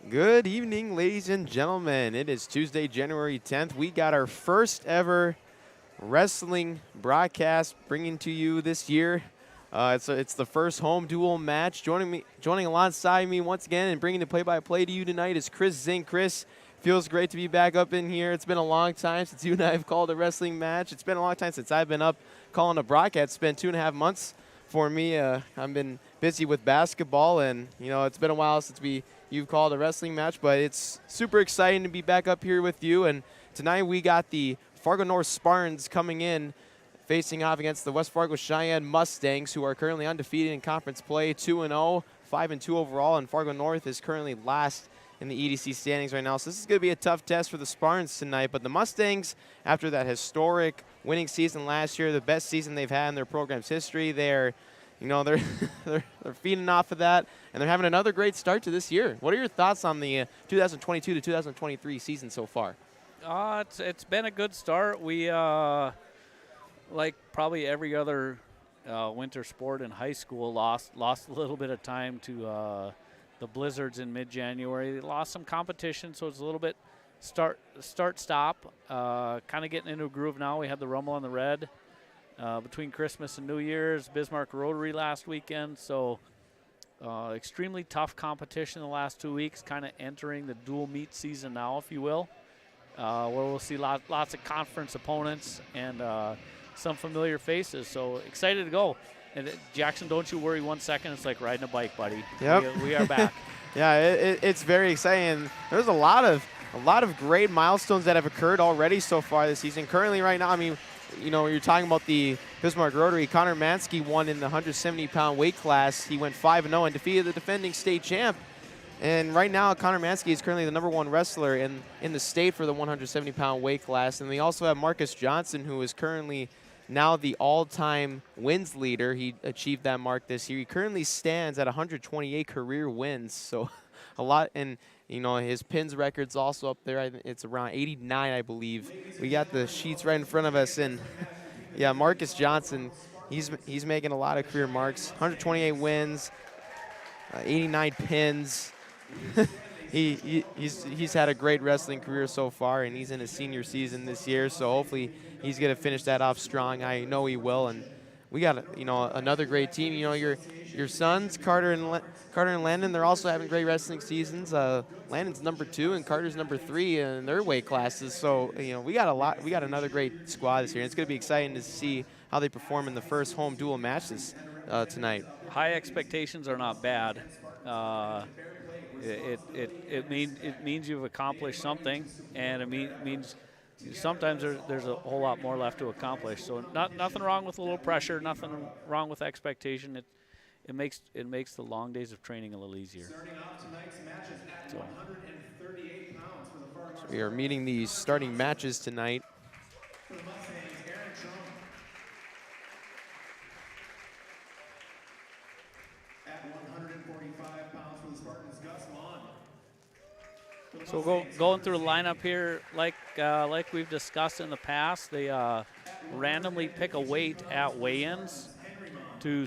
Good evening, ladies and gentlemen. It is Tuesday, January 10th. We got our first ever wrestling broadcast bringing to you this year. It's the first home duel match. Joining alongside me once again and bringing the play-by-play to you tonight is Chris Zink. Chris, feels great to be back up in here. It's been a long time since you and I have called a wrestling match. It's been a long time since I've been up calling a broadcast. It's been 2.5 months for me. I've been busy with basketball, and it's been a while since you've called a wrestling match, but it's super exciting to be back up here with you. And tonight we got the Fargo North Spartans coming in, facing off against the West Fargo Cheyenne Mustangs, who are currently undefeated in conference play, 2-0, 5-2 overall, and Fargo North is currently last in the EDC standings right now. So this is going to be a tough test for the Spartans tonight. But the Mustangs, after that historic winning season last year, the best season they've had in their program's history, they're they're feeding off of that, and they're having another great start to this year. What are your thoughts on the 2022 to 2023 season so far? It's been a good start. We like probably every other winter sport in high school lost a little bit of time to the blizzards in mid-January. They lost some competition, so it's a little bit start-stop. Kind of getting into a groove now. We had the Rumble on the Red between Christmas and New Year's, Bismarck Rotary last weekend. So extremely tough competition the last 2 weeks, kind of entering the dual meet season now, if you will, where we'll see lots of conference opponents and some familiar faces. So excited to go. And Jackson, don't you worry 1 second. It's like riding a bike, buddy. Yep. We are back. Yeah, it's very exciting. There's a lot of great milestones that have occurred already so far this season. Currently, right now, I mean, you're talking about the Bismarck Rotary. Connor Mansky won in the 170-pound weight class. He went 5-0 and defeated the defending state champ. And right now, Connor Mansky is currently the #1 wrestler in the state for the 170-pound weight class. And we also have Marcus Johnson, who is currently now the all-time wins leader. He achieved that mark this year. He currently stands at 128 career wins, so a lot. And his pins record's also up there. It's around 89, I believe. We got the sheets right in front of us, and yeah, Marcus Johnson, he's making a lot of career marks. 128 wins, 89 pins. He's had a great wrestling career so far, and he's in his senior season this year. So hopefully he's gonna finish that off strong. I know he will, and we got another great team. Your sons, Carter and Landon, they're also having great wrestling seasons. Landon's #2 and Carter's #3 in their weight classes. So we got another great squad this year, and it's gonna be exciting to see how they perform in the first home dual matches tonight. High expectations are not bad. It means you've accomplished something, and it means sometimes there's a whole lot more left to accomplish. So nothing wrong with a little pressure, nothing wrong with expectation. It makes the long days of training a little easier. So we are meeting the starting matches tonight. So going through the lineup here, like we've discussed in the past, they randomly pick a weight at weigh-ins to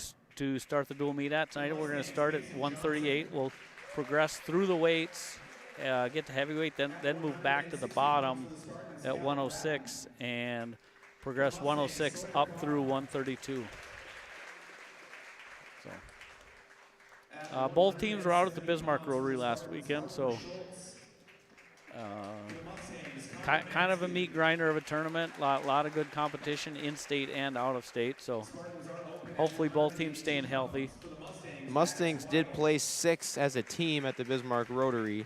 start the dual meet at. Tonight we're going to start at 138. We'll progress through the weights, get to heavyweight, then move back to the bottom at 106 and progress 106 up through 132. So both teams were out at the Bismarck Rotary last weekend, so kind of a meat grinder of a tournament. Lot of good competition in-state and out-of-state. So hopefully both teams staying healthy. Mustangs did place 6th as a team at the Bismarck Rotary.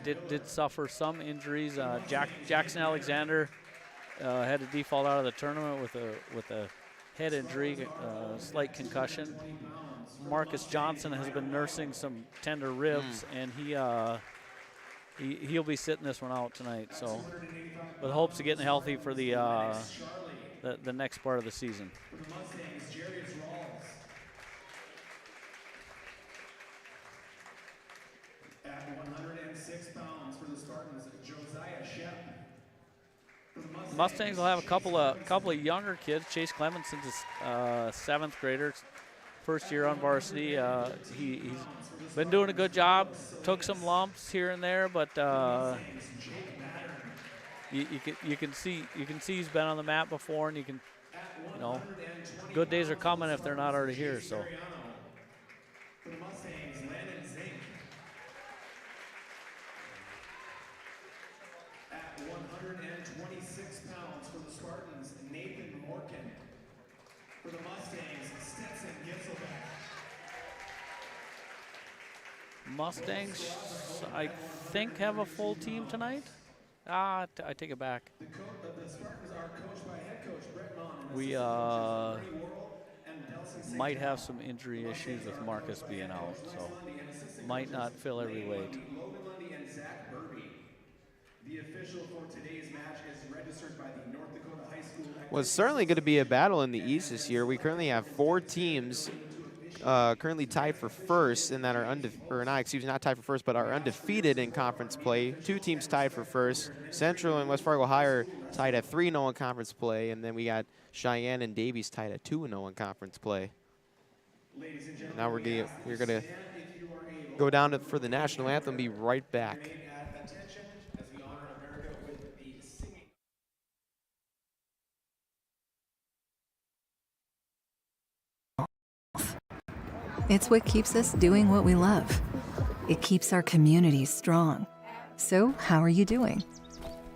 Did suffer some injuries. Jackson Alexander had to default out of the tournament with a head injury, slight concussion. Marcus Johnson has been nursing some tender ribs, and he'll be sitting this one out tonight. So, with hopes of getting healthy for the next part of the season. At 106 pounds for the Spartans, Josiah Shep. Mustangs will have a couple of younger kids. Chase Clemenson's a 7th grader. first year on varsity. He's been doing a good job. Took some lumps here and there, but you can see he's been on the mat before, and good days are coming if they're not already here. So. For the Mustangs, Landon Zink. At 126 pounds for the Spartans, Nathan Morkin. For the Mustangs, Stetson Gisselbeck. Mustangs, I think, have a full team tonight. I take it back. The Spartans are coached by head coach Brett Mon. We might have some injury issues with Marcus being out, so might not fill every weight. Logan Lundy and Zach Burby. The official for today's match is registered by the North Dakota High School. Well, it's certainly going to be a battle in the East this year. We currently have 4 teams currently tied for first, and that are not tied for first, but are undefeated in conference play. 2 teams tied for first. Central and West Fargo High are tied at 3-0 in conference play, and then we got Cheyenne and Davies tied at 2-0 in conference play. Now we're gonna go down for the national anthem. Be right back. It's what keeps us doing what we love. It keeps our communities strong. So, how are you doing?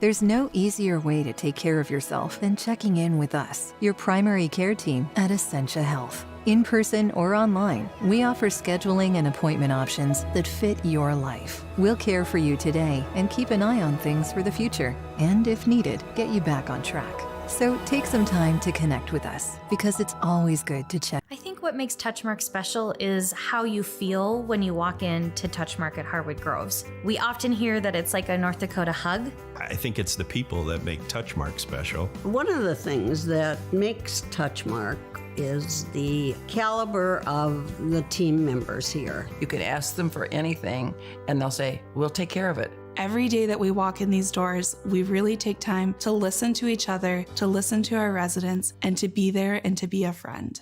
There's no easier way to take care of yourself than checking in with us, your primary care team at Essentia Health. In person or online, we offer scheduling and appointment options that fit your life. We'll care for you today and keep an eye on things for the future, and if needed, get you back on track. So take some time to connect with us, because it's always good to check. I think what makes Touchmark special is how you feel when you walk into Touchmark at Harwood Groves. We often hear that it's like a North Dakota hug. I think it's the people that make Touchmark special. One of the things that makes Touchmark is the caliber of the team members here. You could ask them for anything, and they'll say, we'll take care of it. Every day that we walk in these doors, we really take time to listen to each other, to listen to our residents, and to be there and to be a friend.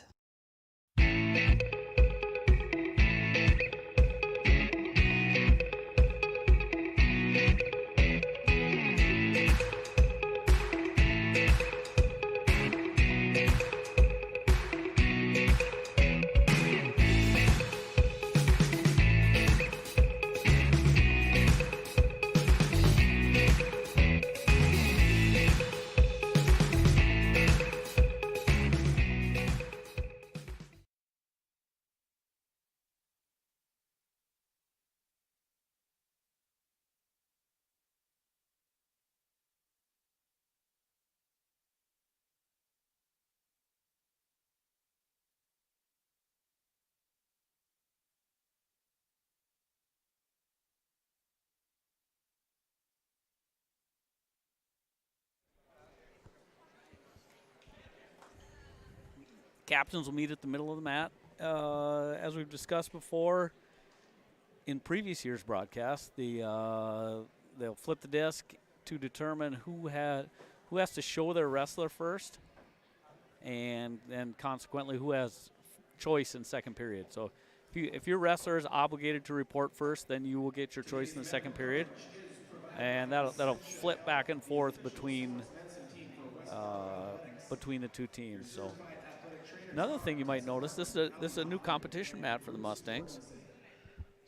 Captains will meet at the middle of the mat. As we've discussed before in previous year's broadcast, they'll flip the disc to determine who has to show their wrestler first, and then consequently who has choice in second period. So if your wrestler is obligated to report first, then you will get your choice in the second period, and that'll flip back and forth between the two teams. So. Another thing you might notice, this is a new competition mat for the Mustangs.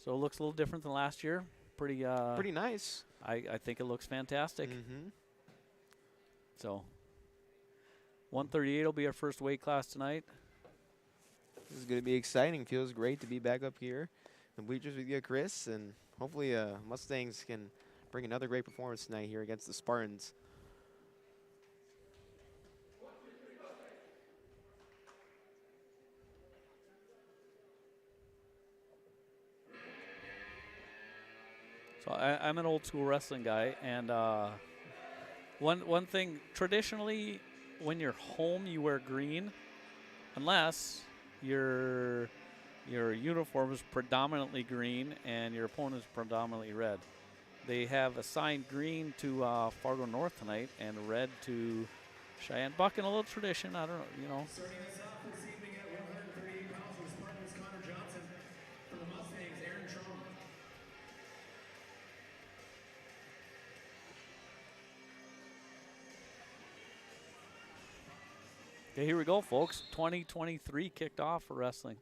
So it looks a little different than last year. Pretty nice. I think it looks fantastic. Mm-hmm. So 138 will be our first weight class tonight. This is going to be exciting. Feels great to be back up here in bleachers with you, Chris, and hopefully Mustangs can bring another great performance tonight here against the Spartans. So I'm an old school wrestling guy, and one thing, traditionally when you're home you wear green, unless your uniform is predominantly green and your opponent is predominantly red. They have assigned green to Fargo North tonight and red to Cheyenne. Bucking a little tradition, I don't know, Starting us off this evening at 138 pounds for Okay, here we go, folks. 2023 kicked off for wrestling.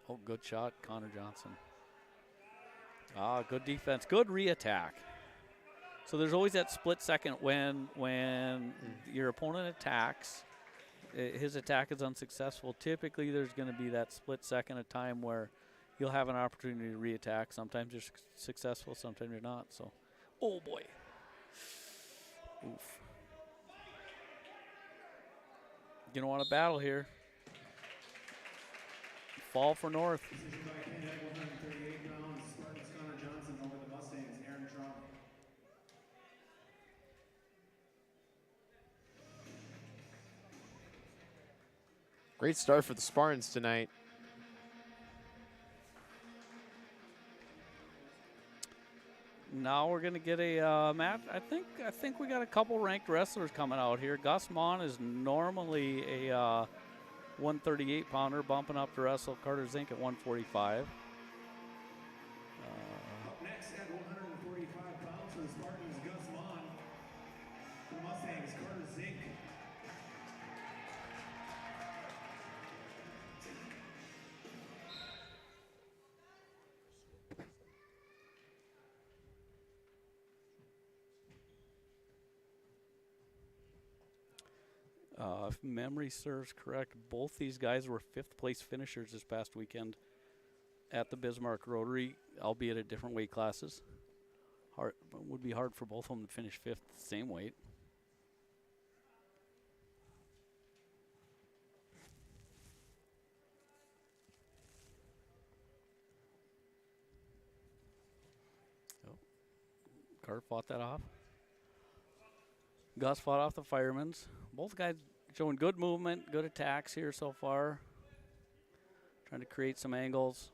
Oh, good shot, Connor Johnson. Good defense, good re-attack. So there's always that split second when your opponent attacks, his attack is unsuccessful. Typically, there's going to be that split second of time where you'll have an opportunity to re-attack. Sometimes you're successful, sometimes you're not. So, oh boy. Oof. You don't want to battle here. Fall for North. Decision by Ken at 138 pounds. Spartans Connor Johnson over the Mustangs, Aaron Trump. Great start for the Spartans tonight. Now we're gonna get a match. I think we got a couple ranked wrestlers coming out here. Gus Mon is normally a 138 pounder, bumping up to wrestle Carter Zink at 145. Up next at 145 pounds for the Spartans, Gus Mon. For the Mustangs, Carter Zink. If memory serves correct, both these guys were 5th place finishers this past weekend at the Bismarck Rotary, albeit at different weight classes. Would be hard for both of them to finish 5th, same weight. Oh. Carter fought that off. Gus fought off the firemen's. Both guys showing good movement, good attacks here so far. Trying to create some angles.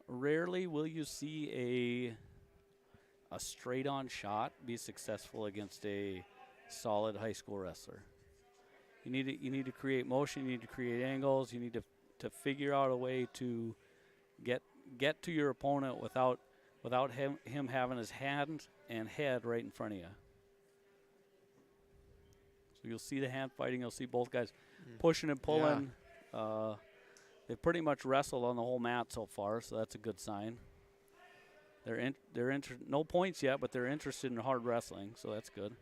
Rarely will you see a straight-on shot be successful against a solid high school wrestler. You need to create motion. You need to create angles. You need to figure out a way to get to your opponent without him having his hand and head right in front of you. So you'll see the hand fighting. You'll see both guys pushing and pulling. Yeah. They've pretty much wrestled on the whole mat so far, so that's a good sign. They're no points yet, but they're interested in hard wrestling, so that's good.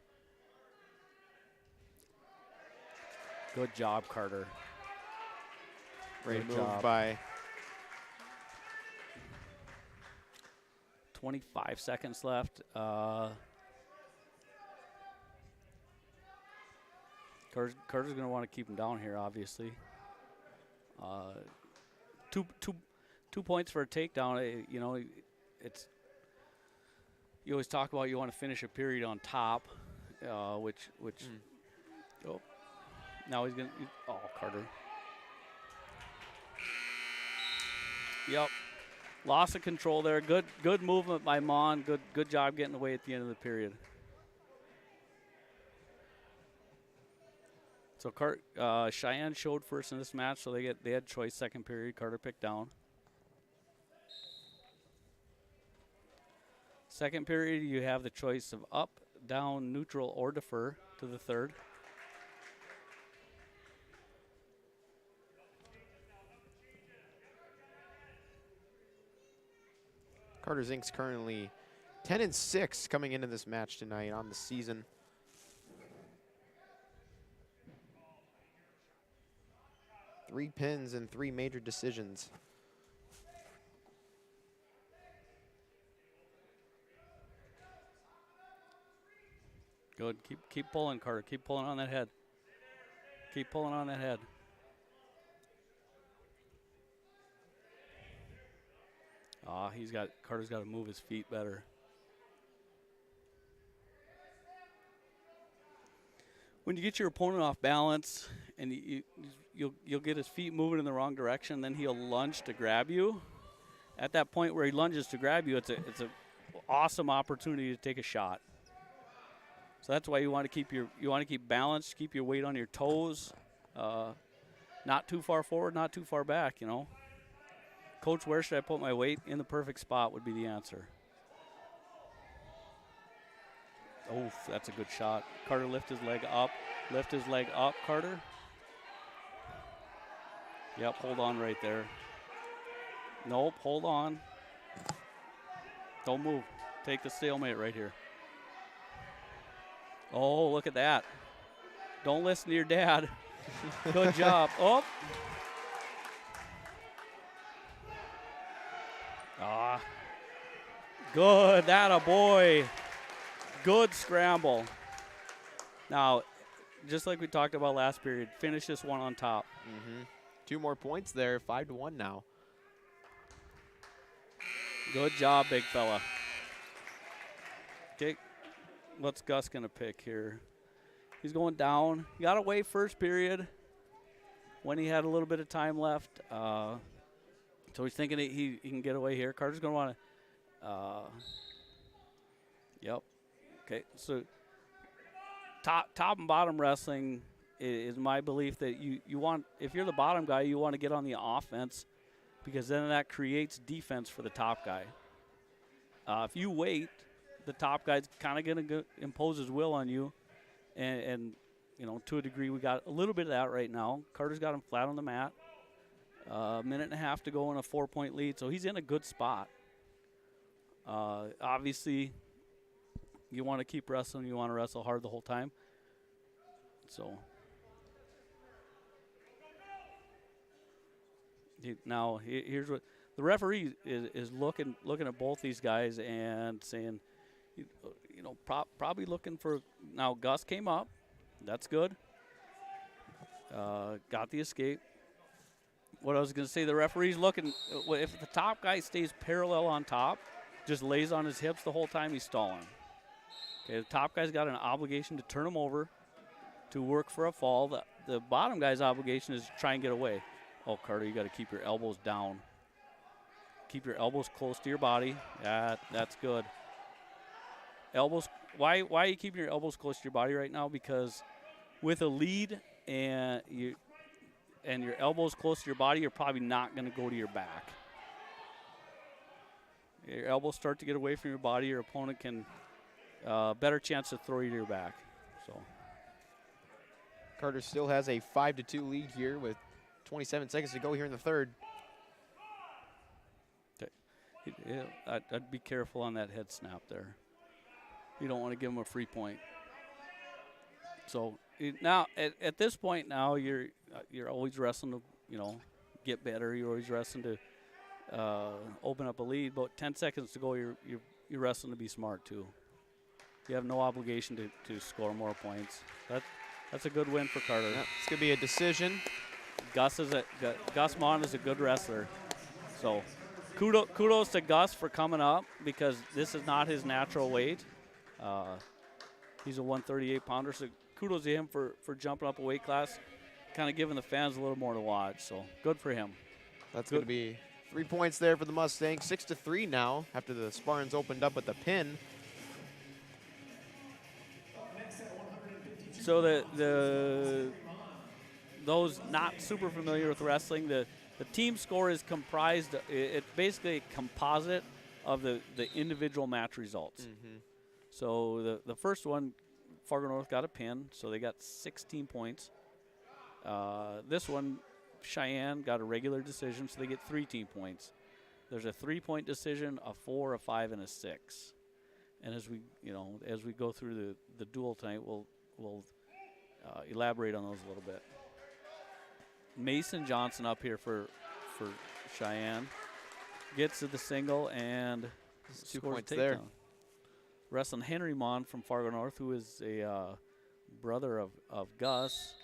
Good job, Carter. Great move by. 25 seconds left. Carter's going to want to keep him down here, obviously. Two points for a takedown. You know, it's you always talk about you want to finish a period on top, which. Oh, now he's going to. Oh, Carter. Yep. Loss of control there. Good movement by Mon. Good job getting away at the end of the period. So Cheyenne showed first in this match, so they had choice second period. Carter picked down. Second period, you have the choice of up, down, neutral, or defer to the third. Carter Zink's currently 10-6 coming into this match tonight on the season. Three pins and 3 major decisions. Good. Keep pulling, Carter. Keep pulling on that head. Keep pulling on that head. Carter's got to move his feet better. When you get your opponent off balance and you'll get his feet moving in the wrong direction, then he'll lunge to grab you. At that point where he lunges to grab you, it's a awesome opportunity to take a shot. So that's why you want to keep balanced, keep your weight on your toes, not too far forward, not too far back, you know. Coach, where should I put my weight? In the perfect spot would be the answer. Oh, that's a good shot. Carter, lift his leg up. Lift his leg up, Carter. Yep, hold on right there. Nope, hold on. Don't move. Take the stalemate right here. Oh, look at that. Don't listen to your dad. Good job. Oh. Ah. Good. That a boy. Good scramble. Now, just like we talked about last period, finish this one on top. 2 more points there, 5-1 now. Good job, big fella. Okay, what's Gus going to pick here? He's going down. He got away first period when he had a little bit of time left. So he's thinking he can get away here. Carter's going to want to. Yep. Okay, so top and bottom wrestling is my belief that you want, if you're the bottom guy, you want to get on the offense because then that creates defense for the top guy. If you wait, the top guy's kind of going to impose his will on you. And, you know, to a degree, we got a little bit of that right now. Carter's got him flat on the mat. A minute and a half to go in a 4-point lead, so he's in a good spot. Obviously, you want to keep wrestling. You want to wrestle hard the whole time. So now here's what the referee is looking at both these guys and saying, you know, probably looking for. Now Gus came up, that's good. Got the escape. What I was going to say, the referee's looking. If the top guy stays parallel on top, just lays on his hips the whole time, he's stalling. Okay, the top guy's got an obligation to turn him over, to work for a fall. The bottom guy's obligation is to try and get away. Oh, Carter, you got to keep your elbows down. Keep your elbows close to your body. That's good. Elbows. Why are you keeping your elbows close to your body right now? Because with a lead and your elbows close to your body, you're probably not going to go to your back. Your elbows start to get away from your body, your opponent can better chance to throw you to your back. So Carter still has a 5-2 lead here with 27 seconds to go here in the third. Yeah, I'd be careful on that head snap there. You don't want to give him a free point. So now at this point now you're always wrestling to, you know, get better. You're always wrestling to open up a lead. About 10 seconds to go, you're wrestling to be smart too. You have no obligation to score more points. That's a good win for Carter. Yep, it's gonna be a decision. Gus Mon is a good wrestler. So kudos to Gus for coming up because this is not his natural weight. He's a 138-pounder, so kudos to him for jumping up a weight class, kind of giving the fans a little more to watch. So good for him. That's going to be 3 points there for the Mustangs. 6-3 now after the Spartans opened up with the pin. So those not super familiar with wrestling, the team score is comprised. It's basically a composite of the individual match results. So the first one, Fargo North got a pin, so they got 16 points. This one, Cheyenne got a regular decision, so they get 3 team points. There's a 3-point decision, a 4, a 5, and a 6. And as we go through the duel tonight, we'll elaborate on those a little bit. Mason Johnson up here for Cheyenne gets to the single and 2 scores points a takedown. there. Wrestling Henry Mon from Fargo North, who is a brother of Gus,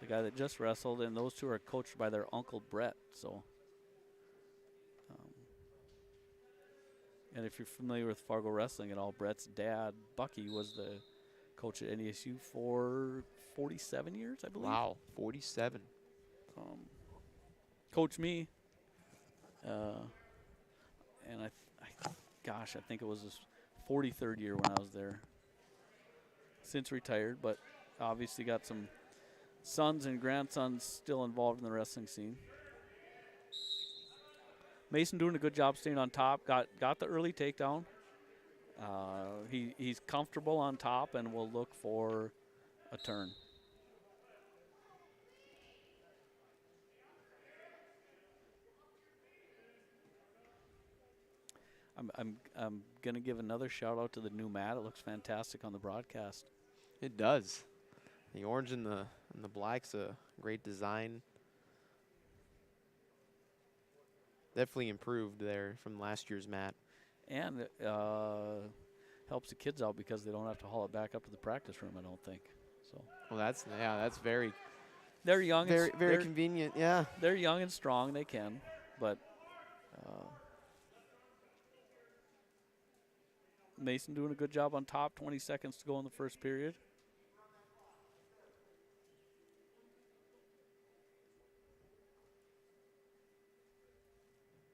the guy that just wrestled, and those two are coached by their uncle Brett. So, and if you're familiar with Fargo wrestling at all, Brett's dad, Bucky, was the coach at NESU for 47 years, I believe. Wow, 47. Coached me, and I think it was his 43rd year when I was there. Since retired, but obviously got some sons and grandsons still involved in the wrestling scene. Mason doing a good job staying on top. Got the early takedown. He's comfortable on top and will look for a turn. I'm gonna give another shout out to the new mat. It looks fantastic on the broadcast. It does. The orange and the black's a great design. Definitely improved there from last year's mat. And it helps the kids out because they don't have to haul it back up to the practice room, I don't think. So. Well, that's very. They're young. Very convenient. Yeah. They're young and strong. They can, but Mason doing a good job on top. 20 seconds to go in the first period.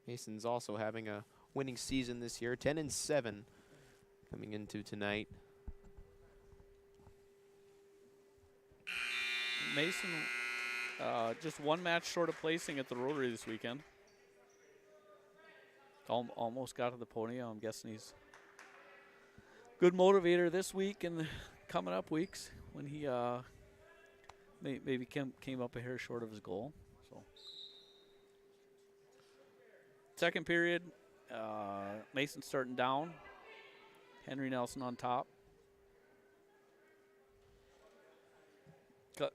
Mason's also having a winning season this year, 10-7 coming into tonight. Mason just one match short of placing at the Rotary this weekend. Almost got to the podium. I'm guessing he's good motivator this week and the coming up weeks when he maybe came up a hair short of his goal. So second period, Mason starting down. Henry Nelson on top.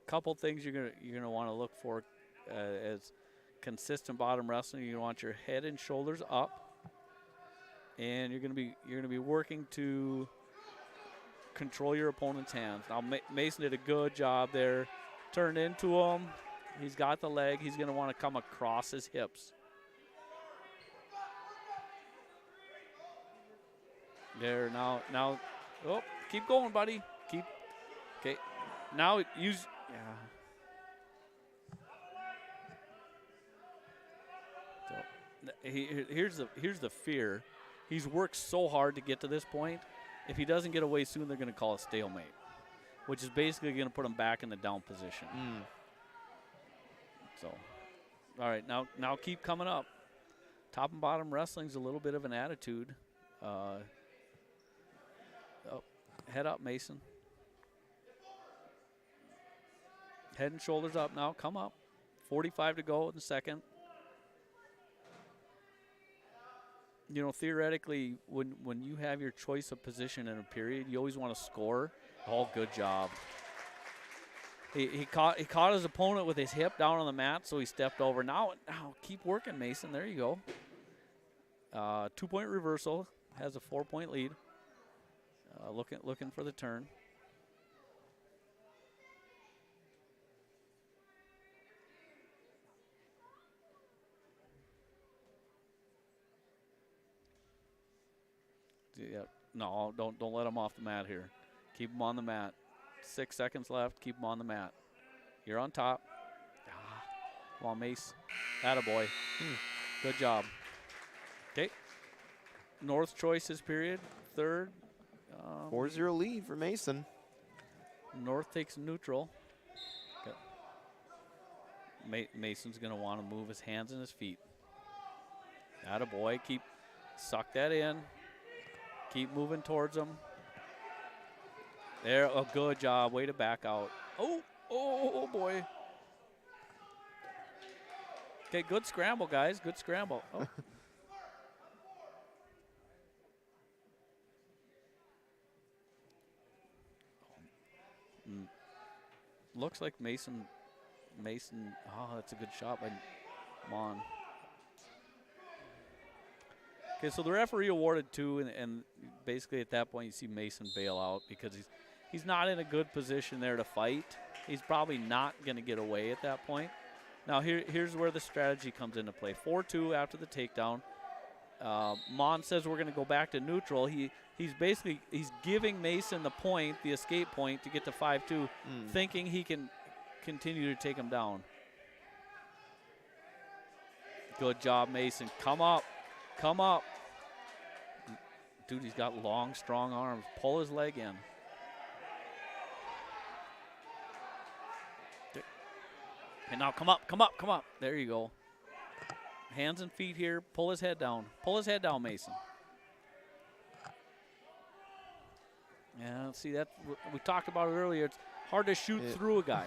Couple things you're gonna want to look for as consistent bottom wrestling. You want your head and shoulders up, and you're gonna be working to control your opponent's hands. Now Mason did a good job there, turned into him. He's got the leg. He's gonna want to come across his hips. There now. Oh, keep going, buddy. Keep. Okay. Now use. Yeah. So here's the fear. He's worked so hard to get to this point. If he doesn't get away soon, they're going to call a stalemate, which is basically going to put him back in the down position. So, all right, now keep coming up. Top and bottom wrestling's a little bit of an attitude. Head up, Mason. Head and shoulders up now. Come up. 45 to go in the second. You know, theoretically, when you have your choice of position in a period, you always want to score. Oh, good job. He caught his opponent with his hip down on the mat, so he stepped over. Now keep working, Mason. There you go. 2-point reversal. Has a 4-point lead. Looking for the turn. Yeah, no, don't let him off the mat here. Keep him on the mat. 6 seconds left. Keep him on the mat. You're on top. Come on, Mace. Attaboy. Good job. Okay. North choice this period. Third. 4-0 lead for Mason. North takes neutral. Okay. Mason's going to want to move his hands and his feet. Attaboy. Suck that in. Keep moving towards him. There, a good job. Way to back out. Oh boy. Okay, good scramble, guys. Good scramble. Oh. Looks like Mason. Oh, that's a good shot by Mon. Okay, so the referee awarded 2, and basically at that point you see Mason bail out because he's not in a good position there to fight. He's probably not going to get away at that point. Now here's where the strategy comes into play. 4-2 after the takedown. Mon says we're going to go back to neutral. He's giving Mason the point, the escape point, to get to 5-2, thinking he can continue to take him down. Good job, Mason. Come up. Come up. Dude, he's got long, strong arms. Pull his leg in. And now come up. There you go. hands and feet here. Pull his head down. Pull his head down, Mason. Yeah, see that we talked about it earlier. It's hard to shoot through a guy.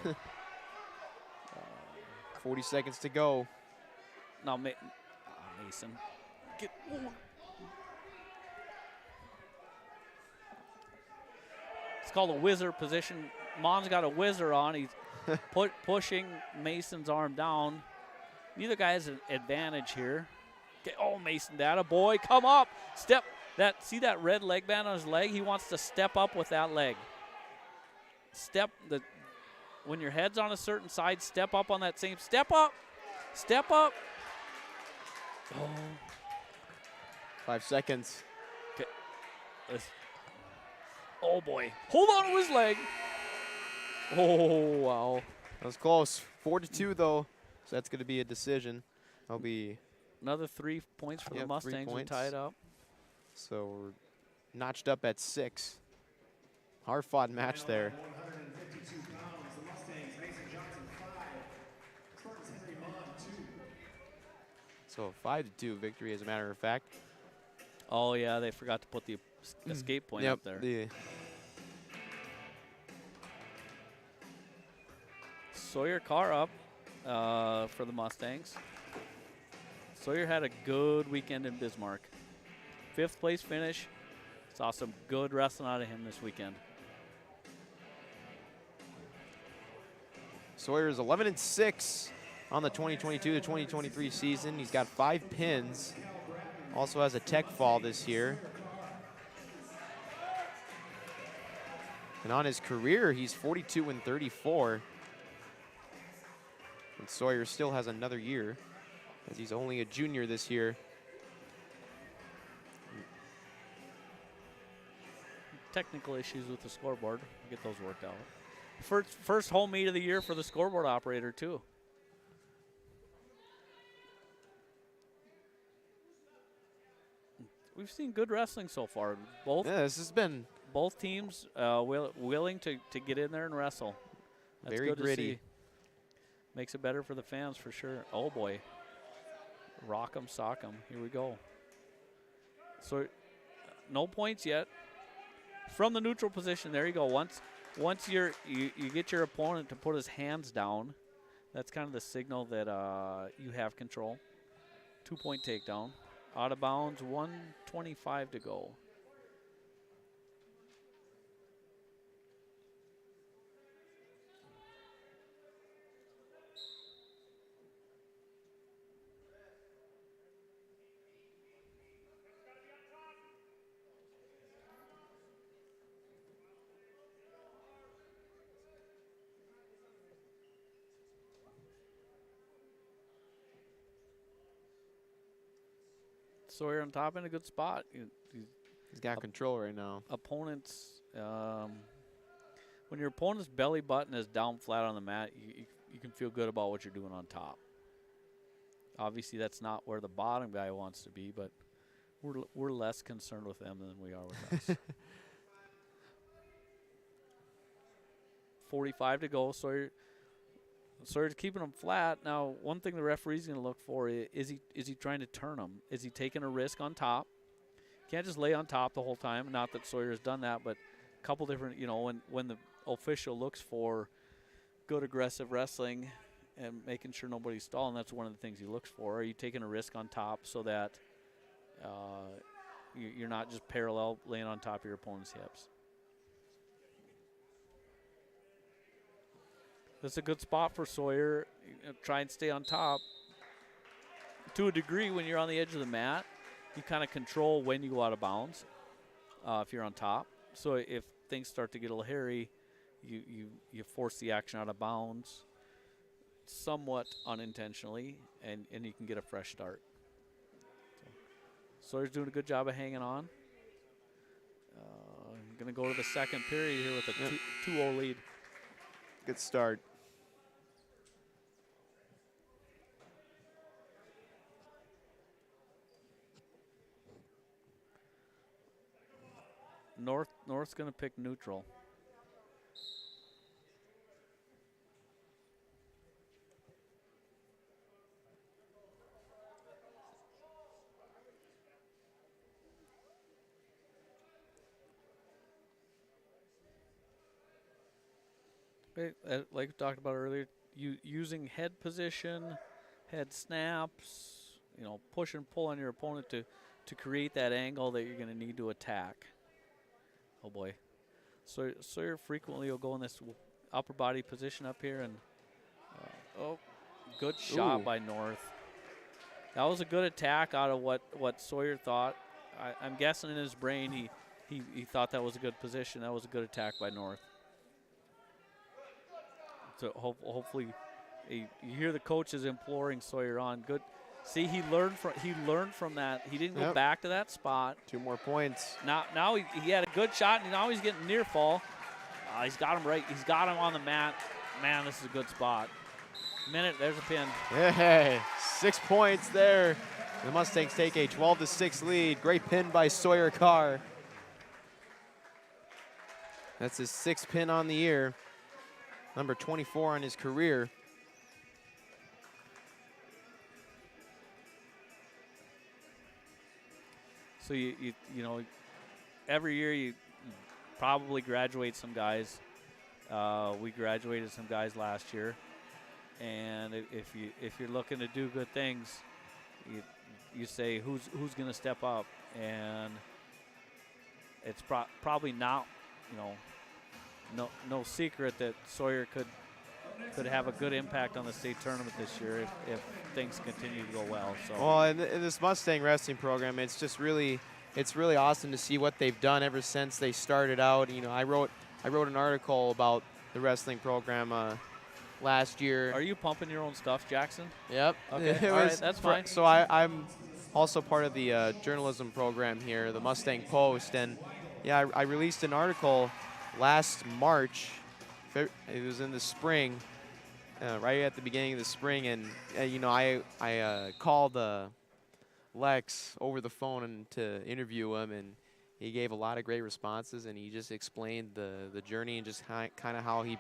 40 seconds to go. Now, Mason, get. It's called a whizzer position. Mon's got a whizzer on. He's pushing Mason's arm down. Neither guy has an advantage here. Okay, oh, Mason, that a boy, come up, step. See that red leg band on his leg? He wants to step up with that leg. When your head's on a certain side, step up on that same. Step up. Step up. Oh. 5 seconds. Okay. Oh, boy. Hold on to his leg. Oh, wow. That was close. 4-2, though. So that's going to be a decision. That'll be another 3 points for the Mustangs to tie it up. So we're notched up at 6. Hard-fought match there. 152 pounds. The Mustangs, Mason Johnson 5. Spartans Henry Mon 2. So 5-2 victory, as a matter of fact. Oh, yeah, they forgot to put the escape point up there. Sawyer Carr up for the Mustangs. Sawyer had a good weekend in Bismarck. 5th place finish. Saw some good wrestling out of him this weekend. Sawyer's 11-6 on the 2022 to 2023 season. He's got 5 pins. Also has a tech fall this year. And on his career, he's 42-34. And Sawyer still has another year, as he's only a junior this year. Technical issues with the scoreboard. We'll get those worked out. First home meet of the year for the scoreboard operator, too. We've seen good wrestling so far. This has been both teams willing to get in there and wrestle. That's very good gritty. to see. Makes it better for the fans for sure. Oh boy, rock 'em, sock 'em. Here we go. So no points yet. From the neutral position, there you go. Once you get your opponent to put his hands down, that's kind of the signal that you have control. 2-point takedown. Out of bounds, 1:25 to go. Sawyer on top in a good spot. He's got control right now. Opponents, when your opponent's belly button is down flat on the mat, you can feel good about what you're doing on top. Obviously, that's not where the bottom guy wants to be, but we're less concerned with them than we are with us. 45 to go. Sawyer's keeping them flat. Now, one thing the referee's going to look for is he trying to turn them? Is he taking a risk on top? Can't just lay on top the whole time. Not that Sawyer has done that, but a couple different, when the official looks for good aggressive wrestling and making sure nobody's stalling, that's one of the things he looks for. Are you taking a risk on top so that you're not just parallel laying on top of your opponent's hips? That's a good spot for Sawyer. Try and stay on top. To a degree, when you're on the edge of the mat, you kind of control when you go out of bounds if you're on top. So if things start to get a little hairy, you force the action out of bounds somewhat unintentionally, and you can get a fresh start. So Sawyer's doing a good job of hanging on. Going to go to the second period here with a 2-0 lead. Good start. North's going to pick neutral. Like we talked about earlier, using head position, head snaps, push and pull on your opponent to create that angle that you're going to need to attack. Oh boy. So Sawyer frequently will go in this upper body position up here, and good shot by North. That was a good attack out of what Sawyer thought. I'm guessing in his brain he thought that was a good position. That was a good attack by North. So hopefully you hear the coaches imploring Sawyer on. Good. See, he learned from that. He didn't go back to that spot. 2 more points. Now he had a good shot, and now he's getting near fall. He's got him right. He's got him on the mat. Man, this is a good spot. Minute, there's a pin. Hey, 6 points there. The Mustangs take a 12-6 lead. Great pin by Sawyer Carr. That's his 6th pin on the year. Number 24 on his career. So you know, every year you probably graduate some guys. We graduated some guys last year, and if you're looking to do good things, you say who's going to step up, and it's probably not, no secret that Sawyer could have a good impact on the state tournament this year if things continue to go well. So. Well, in this Mustang wrestling program, it's really awesome to see what they've done ever since they started out. I wrote an article about the wrestling program last year. Are you pumping your own stuff, Jackson? Yep. Okay. All right, that's fine. So I'm also part of the journalism program here, the Mustang Post, and yeah, I released an article last March. It was in the spring, right at the beginning of the spring, and I called Lex over the phone to interview him, and he gave a lot of great responses, and he just explained the journey and just kind of how he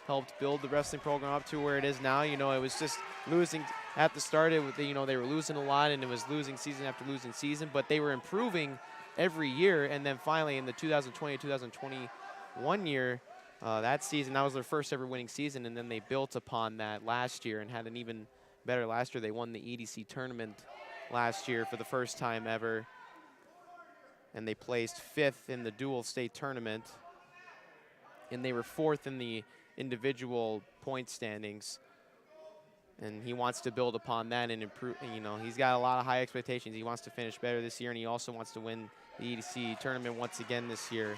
helped build the wrestling program up to where it is now. It was just losing at the start. They were losing a lot, and it was losing season after losing season, but they were improving every year, and then finally in the 2020-2021 year, that season, that was their first ever winning season, and then they built upon that last year and had an even better last year. They won the EDC tournament last year for the first time ever, and they placed 5th in the dual state tournament, and they were 4th in the individual point standings. And he wants to build upon that and improve. He's got a lot of high expectations. He wants to finish better this year, and he also wants to win the EDC tournament once again this year.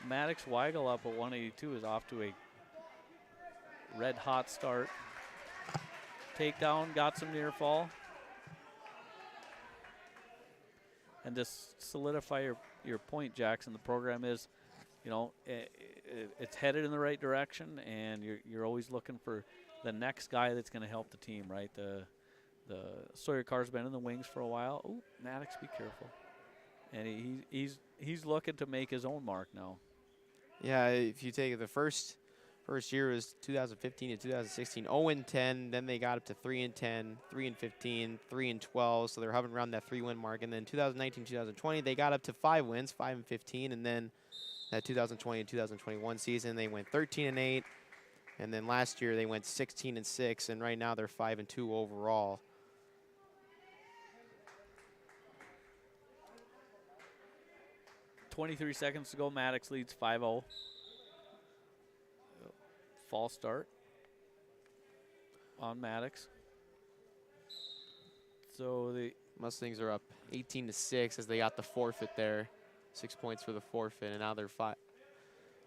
Maddox Weigel up at 182 is off to a red-hot start. Takedown, got some near fall. And to solidify your point, Jackson, the program is, it's headed in the right direction, and you're always looking for the next guy that's going to help the team, right? The Sawyer Carr's been in the wings for a while. Ooh, Maddox, be careful. And he's looking to make his own mark now. Yeah, if you take the first year was 2015 to 2016, 0-10. Then they got up to 3-10, 3-15, 3-12. So they're hovering around that 3-win mark. And then 2019, 2020, they got up to 5 wins, 5-15. And then that 2020 and 2021 season, they went 13-8. And then last year they went 16-6. And right now they're 5-2 overall. .23 seconds to go. Maddox leads 5-0. False start on Maddox. So the Mustangs are up 18-6 as they got the forfeit there. 6 points for the forfeit, and now they're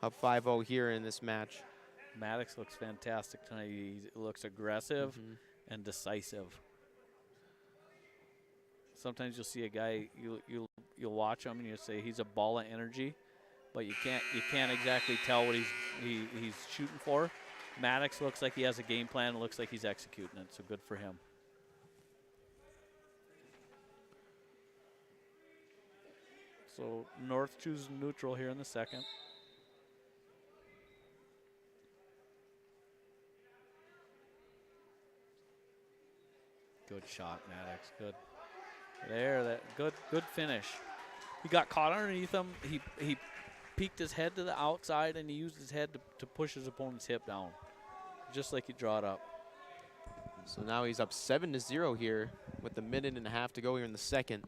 up 5-0 here in this match. Maddox looks fantastic tonight. He looks aggressive and decisive. Sometimes you'll see a guy, you'll watch him and you say he's a ball of energy, but you can't exactly tell what he's shooting for. Maddox looks like he has a game plan. It looks like he's executing it, so good for him. So North chooses neutral here in the second. Good shot, Maddox. Good. There, good finish. He got caught underneath him. He peeked his head to the outside, and he used his head to push his opponent's hip down, just like he draw it up. So now he's up 7-0 here with a minute and a half to go here in the second.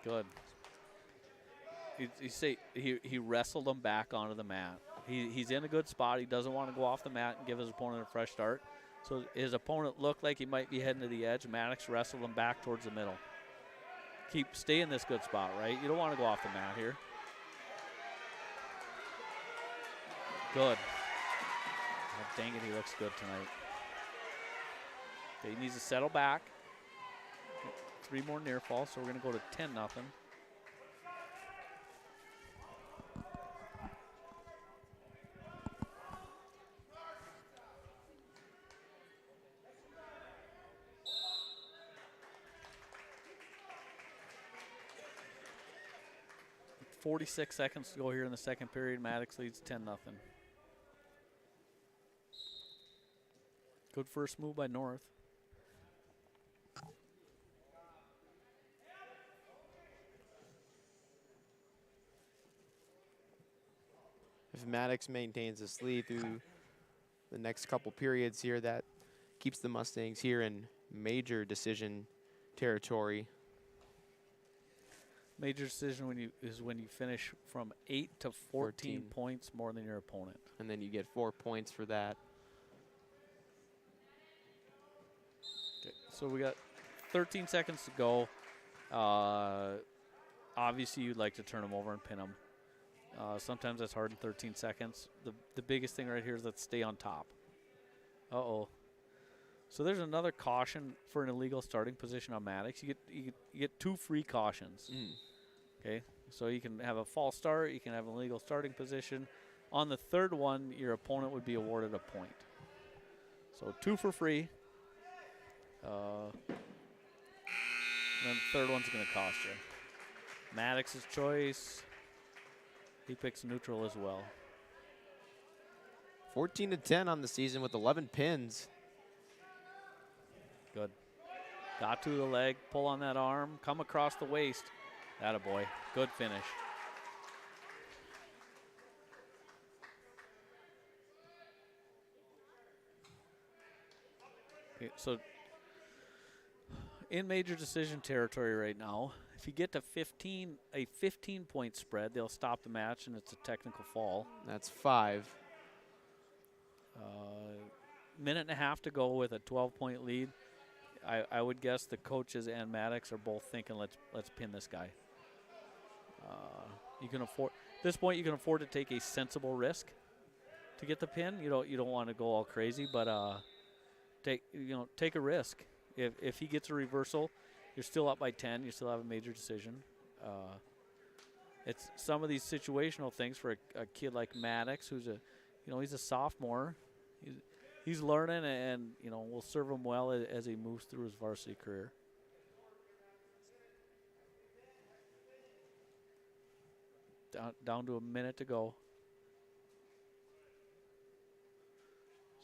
Good. He wrestled him back onto the mat. He's in a good spot. He doesn't want to go off the mat and give his opponent a fresh start. So his opponent looked like he might be heading to the edge. Maddox wrestled him back towards the middle. Stay in this good spot, right? You don't want to go off the mat here. Good. Oh, dang it, he looks good tonight. Okay, he needs to settle back. 3 more near falls, so we're going to go to 10-0. 46 seconds to go here in the second period. Maddox leads 10-0. Good first move by North. If Maddox maintains this lead through the next couple periods here, that keeps the Mustangs here in major decision territory. Major decision is when you finish from 8 to 14 points more than your opponent. And then you get 4 points for that. Okay, so we got 13 seconds to go. Obviously, you'd like to turn them over and pin them. Sometimes that's hard in 13 seconds. The biggest thing right here is let's stay on top. Uh-oh. So there's another caution for an illegal starting position on Maddox. You get 2 free cautions. Okay, so you can have a false start. You can have an illegal starting position. On the third one, your opponent would be awarded a point. So 2 for free. And then the third one's going to cost you. Maddox's choice. He picks neutral as well. 14-10 on the season with 11 pins. Good. Got to the leg, pull on that arm, come across the waist. Attaboy. Good finish. Okay, so in major decision territory right now, if you get to a 15-point spread, they'll stop the match, and it's a technical fall. That's 5. Minute and a half to go with a 12-point lead. I would guess the coaches and Maddox are both thinking, let's pin this guy. You can afford at this point. You can afford to take a sensible risk to get the pin. You don't want to go all crazy, but take a risk. If he gets a reversal, you're still up by 10. You still have a major decision. It's some of these situational things for a kid like Maddox, who's he's a sophomore. He's learning, and we'll serve him well as he moves through his varsity career. Down to a minute to go.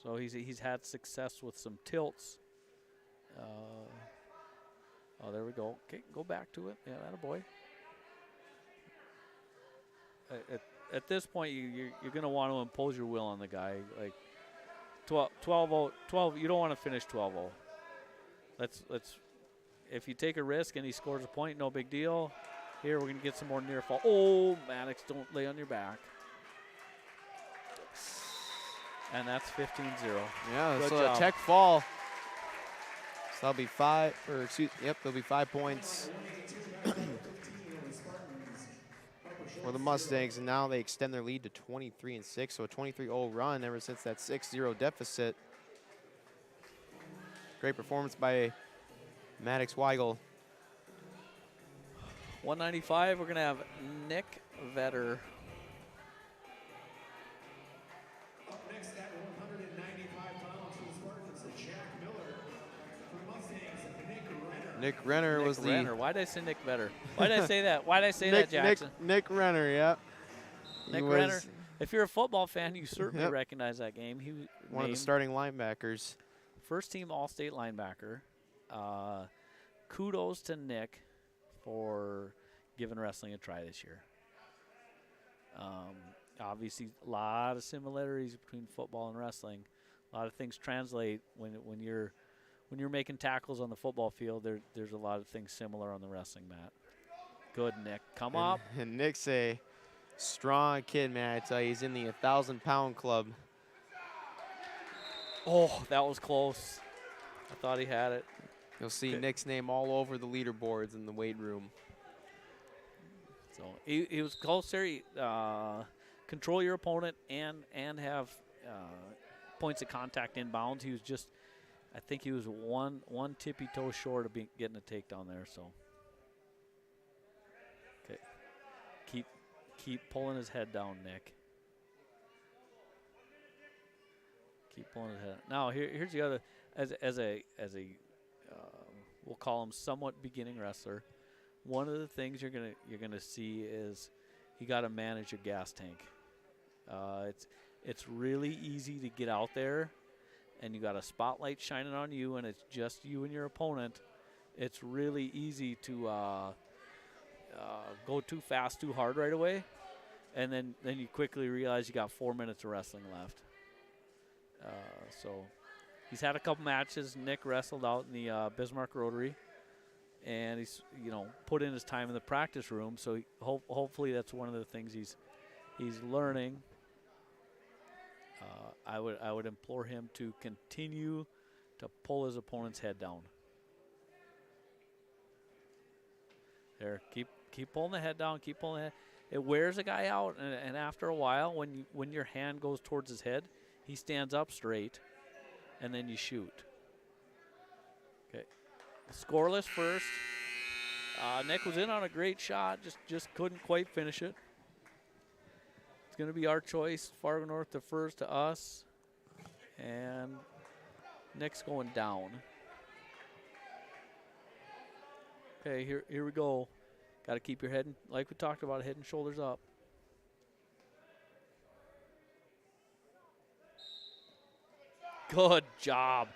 So he's had success with some tilts. Oh, there we go. Okay, go back to it. Yeah, attaboy. At this point, you're going to want to impose your will on the guy. Like 12, you don't want to finish 12-0. Let's. If you take a risk and he scores a point, no big deal. Here, we're going to get some more near fall. Oh, Maddox, don't lay on your back. And that's 15-0. Yeah, good so job. a tech fall. So that'll be 5, or excuse, yep, there'll be 5 points for the Mustangs, and now they extend their lead to 23-6, so a 23-0 run ever since that 6-0 deficit. Great performance by Maddox Weigel. 195, we're going to have Nick Vetter. Up next at 195 pounds for the Spartans, Jack Miller. For the Mustangs, Nick Renner. Nick Renner Renner. Why did I say Nick Vetter? Why did I say that? Why did I say that, Jackson? Nick Renner, yeah. Nick Renner. If you're a football fan, you certainly recognize that game. One of the starting linebackers first-team All-State linebacker. Kudos to Nick for giving wrestling a try this year. Obviously, a lot of similarities between football and wrestling. A lot of things translate when you're making tackles on the football field. There's a lot of things similar on the wrestling mat. Good, Nick. Come up. And Nick's a strong kid, man. I tell you, he's in the 1,000-pound club. Oh, that was close. I thought he had it. You'll see Nick's name all over the leaderboards in the weight room. So he was close there. Control your opponent and have points of contact inbounds. He was just, I think he was one tippy toe short of getting a takedown there. So, okay, keep pulling his head down, Nick. Keep pulling his head. Now here's the other, as a we'll call him somewhat beginning wrestler. One of the things you're gonna see is you got to manage your gas tank. It's really easy to get out there, and you got a spotlight shining on you, and it's just you and your opponent. It's really easy to go too fast, too hard right away, and then you quickly realize you got 4 minutes of wrestling left. So he's had a couple matches. Nick wrestled out in the Bismarck Rotary, and he's put in his time in the practice room. So hopefully that's one of the things he's learning. I would implore him to continue to pull his opponent's head down. There, keep pulling the head down. Keep pulling the head. It wears a guy out, and after a while, when your hand goes towards his head, he stands up straight, and then you shoot. Okay, scoreless first. Nick was in on a great shot, just couldn't quite finish it. It's going to be our choice. Fargo North to first to us, and Nick's going down. Okay, here we go. Got to keep your head, like we talked about, head and shoulders up. Good job.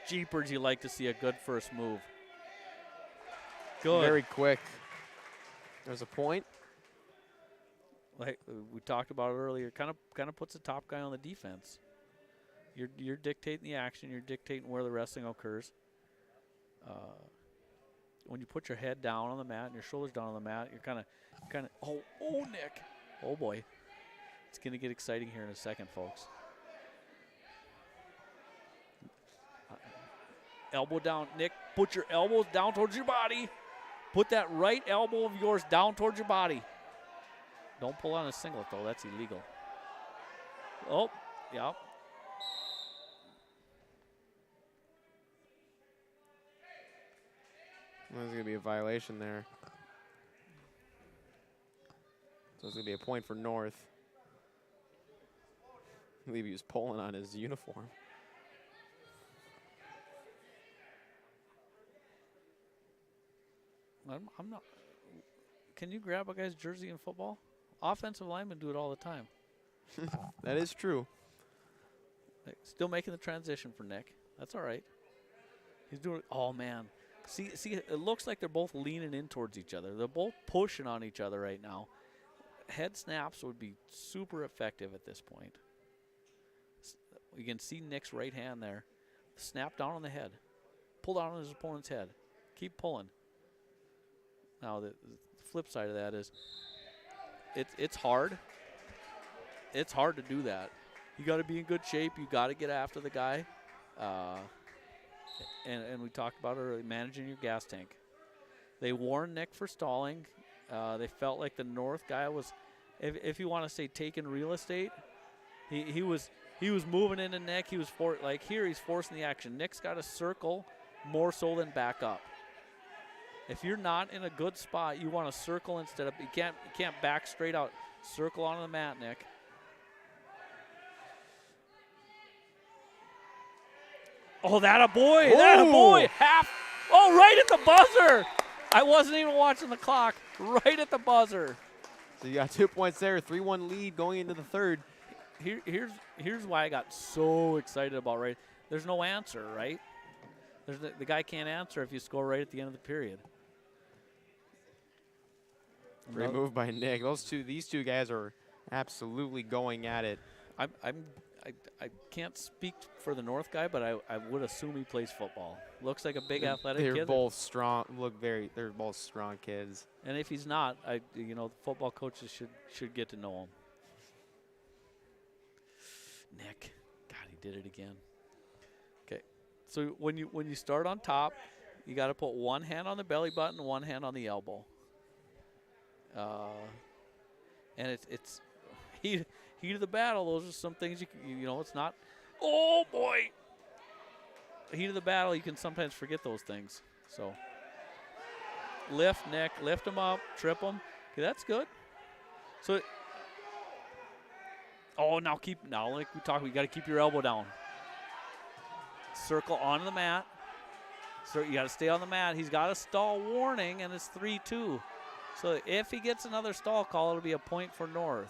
Jeepers, you like to see a good first move. Good. Very quick. There's a point. Like we talked about earlier, kind of puts the top guy on the defense. You're dictating the action. You're dictating where the wrestling occurs. When you put your head down on the mat and your shoulders down on the mat, you're kind of oh Nick, oh boy, it's gonna get exciting here in a second, folks. Elbow down, Nick. Put your elbows down towards your body. Put that right elbow of yours down towards your body. Don't pull on a singlet, though. That's illegal. Oh, yep. There's going to be a violation there. So it's going to be a point for North. I believe he was pulling on his uniform. I'm not. Can you grab a guy's jersey in football? Offensive linemen do it all the time. That is true. Still making the transition for Nick. That's all right. He's doing. Oh man, see, it looks like they're both leaning in towards each other. They're both pushing on each other right now. Head snaps would be super effective at this point. You can see Nick's right hand there. Snap down on the head. Pull down on his opponent's head. Keep pulling. Now the flip side of that is it's hard. It's hard to do that. You got to be in good shape. You got to get after the guy. And we talked about it earlier, managing your gas tank. They warned Nick for stalling. They felt like the North guy was, if you want to say taking real estate, he was moving into Nick. He was he's forcing the action. Nick's got to circle more so than back up. If you're not in a good spot, you want to circle instead of, you can't back straight out. Circle onto the mat, Nick. Oh, that a boy. Ooh. That a boy. Half. Oh, right at the buzzer. I wasn't even watching the clock. Right at the buzzer. So you got 2 points there, 3-1 lead going into the third. Here's why I got so excited about there's no answer, right? The guy can't answer if you score right at the end of the period. Great move by Nick. These two guys are absolutely going at it. I can't speak for the North guy, but I would assume he plays football. Looks like a big athletic kid. They're both strong. They're both strong kids. And if he's not, the football coaches should get to know him. Nick, God, he did it again. Okay, so when you start on top, you got to put one hand on the belly button, one hand on the elbow. And it's heat of the battle. Those are some things it's not. Oh boy! Heat of the battle. You can sometimes forget those things. So lift Nick, lift him up, trip him. Okay, that's good. So. Oh, now like we talked, we got to keep your elbow down. Circle onto the mat. So you got to stay on the mat. He's got a stall warning, and it's 3-2. So if he gets another stall call, it'll be a point for North.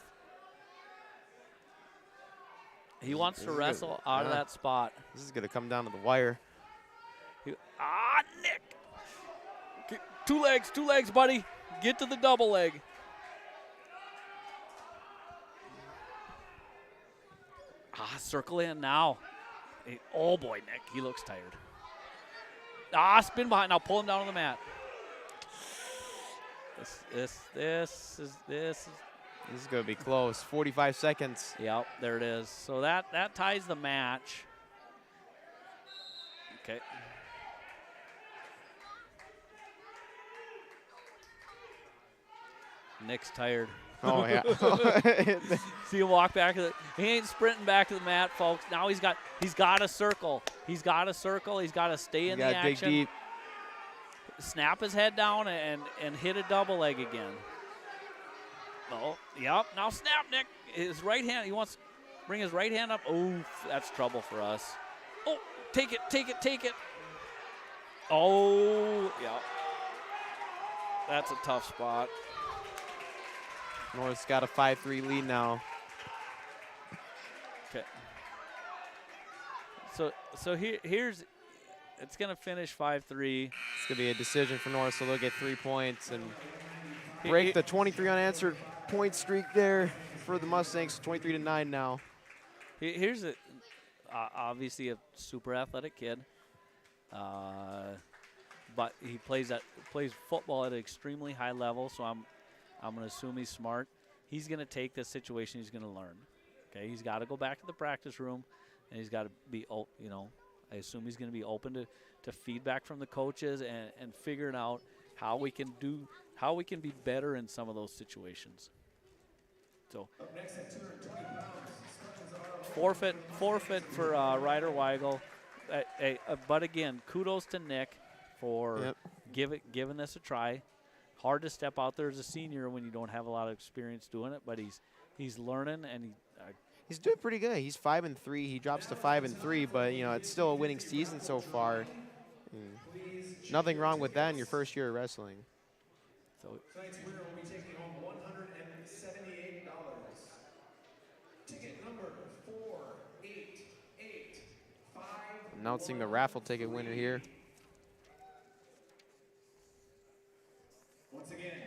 He wants to wrestle out of that spot. This is going to come down to the wire. Nick. Okay, two legs, buddy. Get to the double leg. Circle in now. Oh boy, Nick, he looks tired. Spin behind. Now pull him down on the mat. This is going to be close. 45 seconds. Yep, there it is. So that ties the match. Okay. Nick's tired. Oh, yeah. See him walk back. He ain't sprinting back to the mat, folks. Now he's got a circle. He's got to circle. He's got to stay in the action. Dig deep. Snap his head down and hit a double leg again. Oh, yep. Now snap, Nick. His right hand. He wants to bring his right hand up. Oh, that's trouble for us. Oh, take it. Oh, yeah. That's a tough spot. North's got a 5-3 lead now. Okay. So here's it's going to finish 5-3. It's going to be a decision for North, so they'll get 3 points and break the 23 unanswered point streak there for the Mustangs. 23-9 now. Here's obviously a super athletic kid, but he plays football at an extremely high level. So I'm going to assume he's smart. He's going to take this situation. He's going to learn. Okay, he's got to go back to the practice room, and he's got to be, I assume he's going to be open to feedback from the coaches and figuring out how we can be better in some of those situations. So forfeit for Ryder Weigel. But again, kudos to Nick for giving this a try. Hard to step out there as a senior when you don't have a lot of experience doing it, but he's learning and he's doing pretty good. He's 5-3. He drops to 5-3, but it's still a winning season so far. Nothing wrong with that in your first year of wrestling. So tonight's winner will be taking home $178. Ticket number 4885. Announcing the raffle ticket winner here. Once again,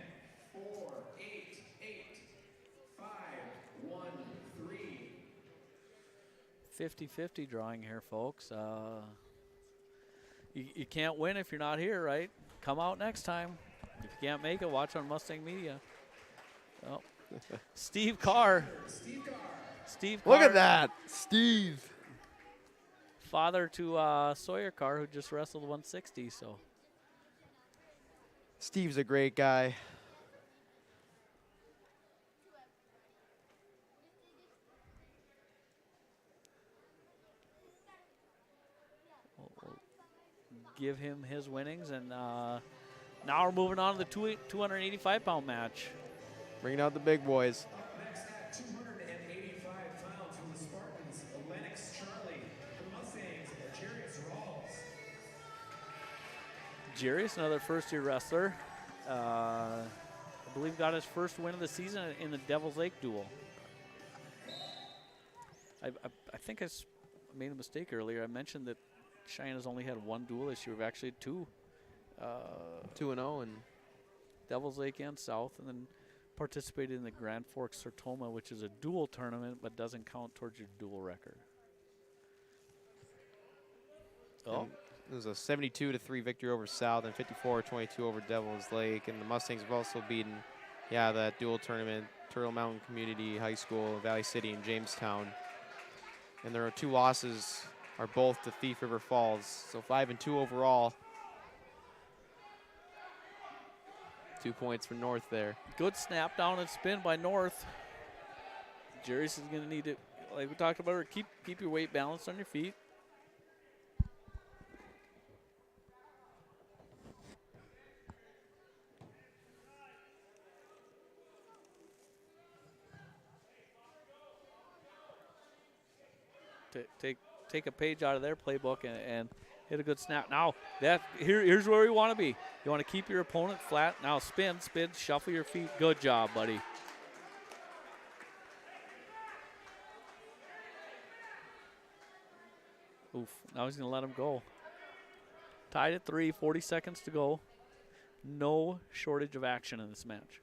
488513. 50-50 drawing here, folks. You can't win if you're not here, right? Come out next time. If you can't make it, watch on Mustang Media. Oh. Steve Carr. Steve Carr. Look at that, Steve. Father to Sawyer Carr, who just wrestled 160. So Steve's a great guy. give him his winnings. And now we're moving on to the 285-pound match. Bringing out the big boys. Next at 285 pounds from the Spartans, Lennox Charlie. The Mustangs, Jarius Rawls. Jarius, another first-year wrestler. I believe got his first win of the season in the Devil's Lake duel. I think made a mistake earlier. I mentioned that Cheyenne has only had one duel this year. We've actually had two. 2-0 and Devils Lake and South, and then participated in the Grand Forks Sertoma, which is a dual tournament but doesn't count towards your dual record. Oh. It was a 72-3 victory over South and 54-22 over Devils Lake. And the Mustangs have also beaten, that dual tournament, Turtle Mountain Community High School, Valley City, and Jamestown. And their 2 losses are both to Thief River Falls. So 5-2 overall. 2 points for North there. Good snap down and spin by North. Jerry's is going to need to, like we talked about, keep your weight balanced on your feet. Take a page out of their playbook and hit a good snap. Now here's where we want to be. You want to keep your opponent flat. Now spin, shuffle your feet. Good job, buddy. Oof, now he's going to let him go. Tied at 3, 40 seconds to go. No shortage of action in this match.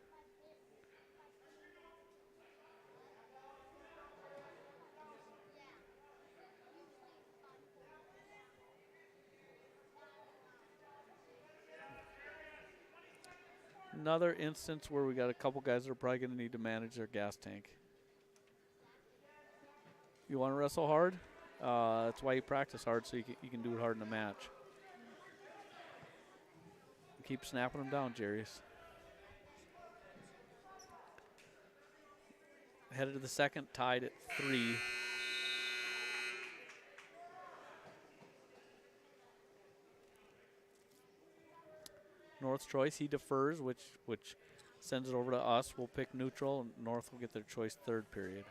Another instance where we got a couple guys that are probably going to need to manage their gas tank. You want to wrestle hard? That's why you practice hard, so you can do it hard in a match. Keep snapping them down, Jerry's. Headed to the second, tied at 3. North's choice, he defers, which sends it over to us. We'll pick neutral, and North will get their choice third period.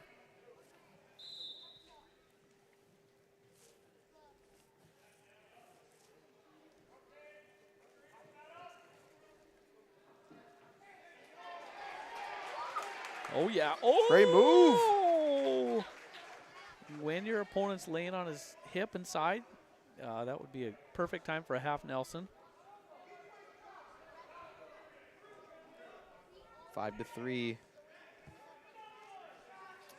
Oh, yeah. Oh! Great move. When your opponent's laying on his hip inside, that would be a perfect time for a half Nelson. 5-3.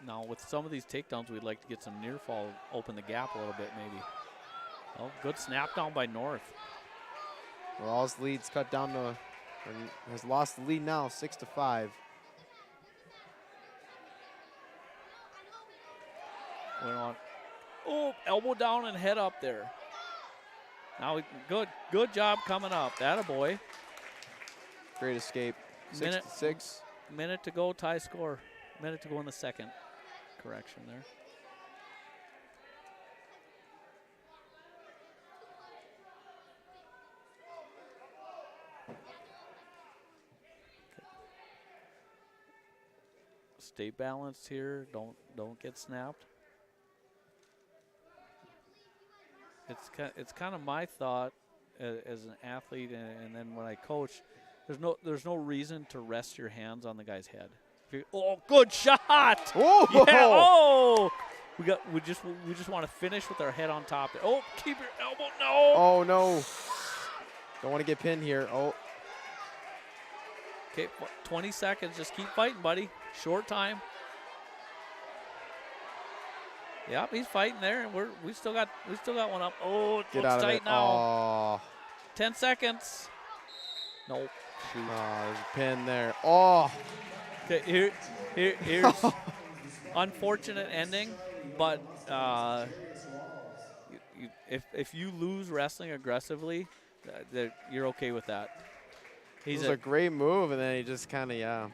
Now, with some of these takedowns, we'd like to get some near fall, open the gap a little bit, maybe. Oh, good snap down by North. Rawls leads cut down to, or has lost the lead now, 6-5. Went on. Oh, elbow down and head up there. Now, good job coming up. Attaboy. Great escape. 6-6. Minute to go, tie score. Minute to go in the second. Correction there. Stay balanced here. Don't get snapped. It's kind of my thought as an athlete, and then when I coach, there's no reason to rest your hands on the guy's head. Oh, good shot! Oh, yeah! Oh, we just want to finish with our head on top there. Oh, keep your elbow. No! Oh no! Don't want to get pinned here. Oh. Okay, 20 seconds. Just keep fighting, buddy. Short time. Yep, he's fighting there, and we still got one up. Oh, it looks tight now. Oh. 10 seconds. Nope. Shoot. Oh, there's a pin there. Oh. Okay, here's unfortunate ending, but if you lose wrestling aggressively, you're okay with that. It was a great move, and then he just kind of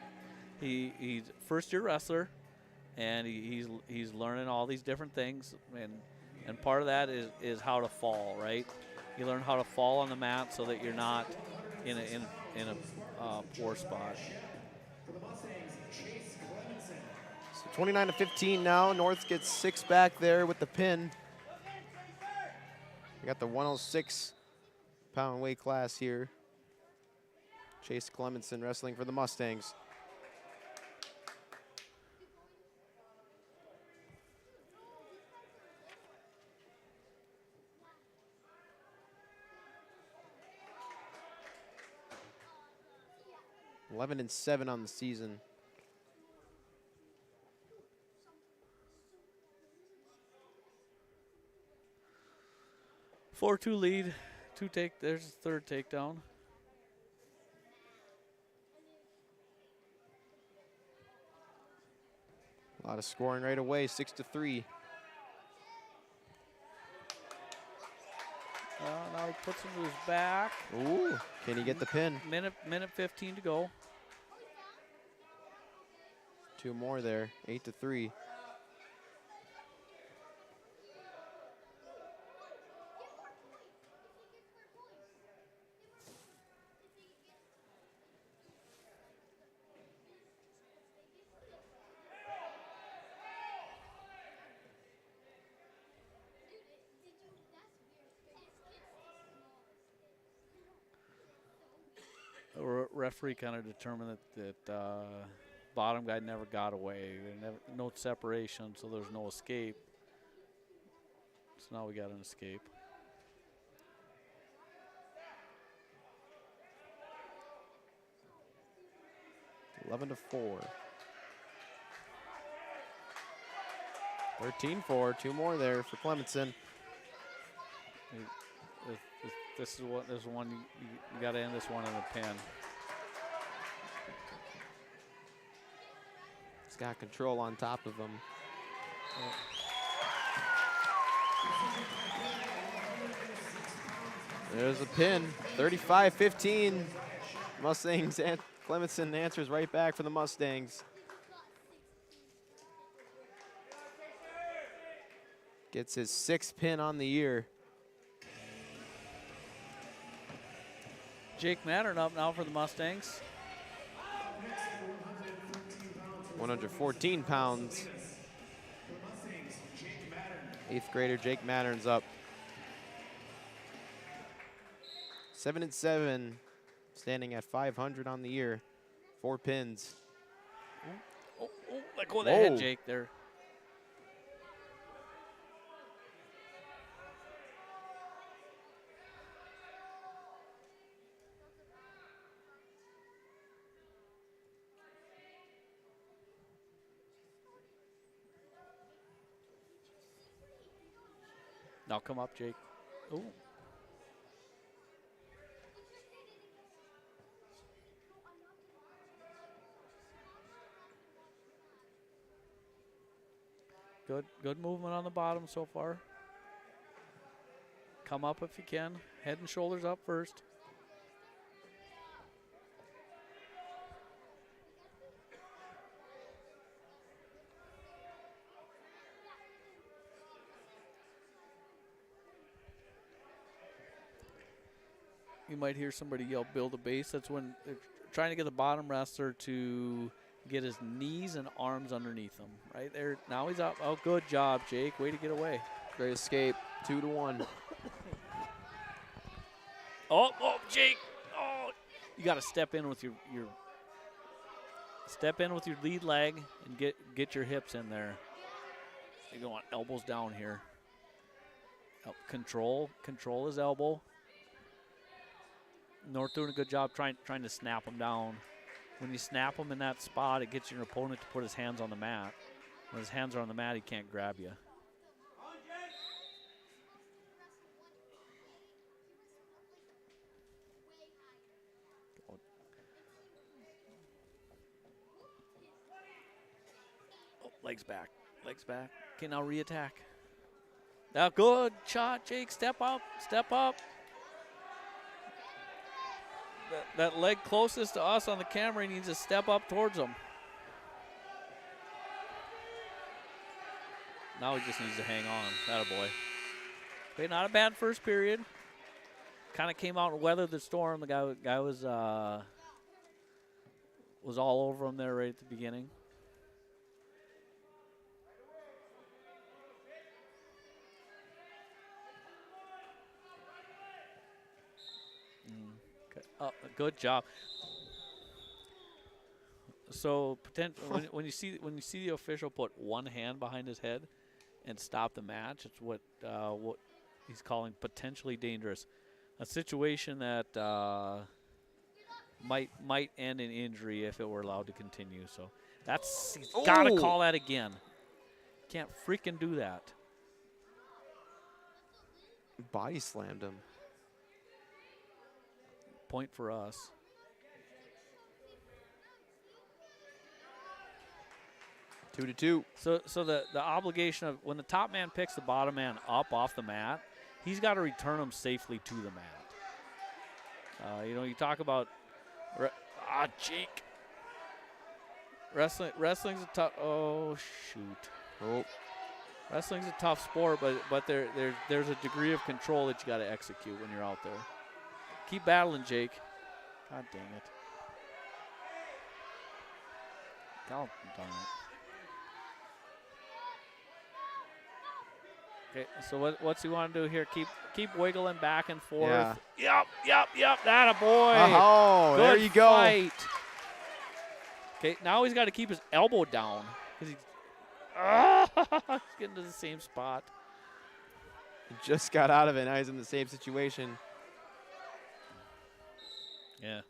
He's first-year wrestler, and he's learning all these different things, and part of that is how to fall, right? You learn how to fall on the mat so that you're not in a poor spot. So 29-15 now. North gets 6 back there with the pin. We got the 106-pound weight class here. Chase Clemenson wrestling for the Mustangs. 11-7 on the season. Four-two lead. There's the third takedown. A lot of scoring right away, 6-3. Now he puts him to his back. Ooh, can he get the pin? Minute 15 to go. 2 more there, 8-3. The referee kind of determined that bottom guy never got away. No separation, so there's no escape. So now we got an escape. 11-4. 13-4. 2 more there for Clementson. This is one you got to end this one in a pin. He's got control on top of him. There's a pin. 35-15. Mustangs and Clementson answers right back for the Mustangs. Gets his 6th pin on the year. Jake Mattern up now for the Mustangs. 114 pounds. 8th grader Jake Mattern's up. 7-7, standing at 500 on the year. 4 pins. Let go of the head, Jake, there. Now come up, Jake. Ooh. Good movement on the bottom so far. Come up if you can. Head and shoulders up first. You might hear somebody yell, build a base. That's when they're trying to get the bottom wrestler to get his knees and arms underneath him. Right there. Now he's up. Oh, good job, Jake. Way to get away. Great escape. 2-1. Oh, Jake. Oh, you got to step in with your lead leg and get your hips in there. You go on elbows down here. Control his elbow. North doing a good job trying to snap him down. When you snap him in that spot, it gets your opponent to put his hands on the mat. When his hands are on the mat, he can't grab you. Oh, legs back. Okay, now re-attack. Now good shot, Jake. Step up. That leg closest to us on the camera, he needs to step up towards him. Now he just needs to hang on. Attaboy. Okay, not a bad first period. Kind of came out and weathered the storm. The guy was all over him there right at the beginning. Good job. So when you see the official put one hand behind his head and stop the match, it's what he's calling potentially dangerous. A situation that might end in injury if it were allowed to continue. So that's he's got to call that again. Can't freaking do that. Body slammed him. Point for us. 2-2. So the obligation of when the top man picks the bottom man up off the mat, he's got to return him safely to the mat. You know, you talk about cheek. Wrestling's a tough. Oh shoot. Oh. Wrestling's a tough sport, but there's a degree of control that you got to execute when you're out there. Keep battling, Jake. God dang it. God darn it. Okay, so what's he want to do here? Keep wiggling back and forth. Yeah. Yep. That a boy. Oh, Good there you go. Fight. Okay, now he's got to keep his elbow down because he's getting to the same spot. He just got out of it. Now he's in the same situation. Yeah.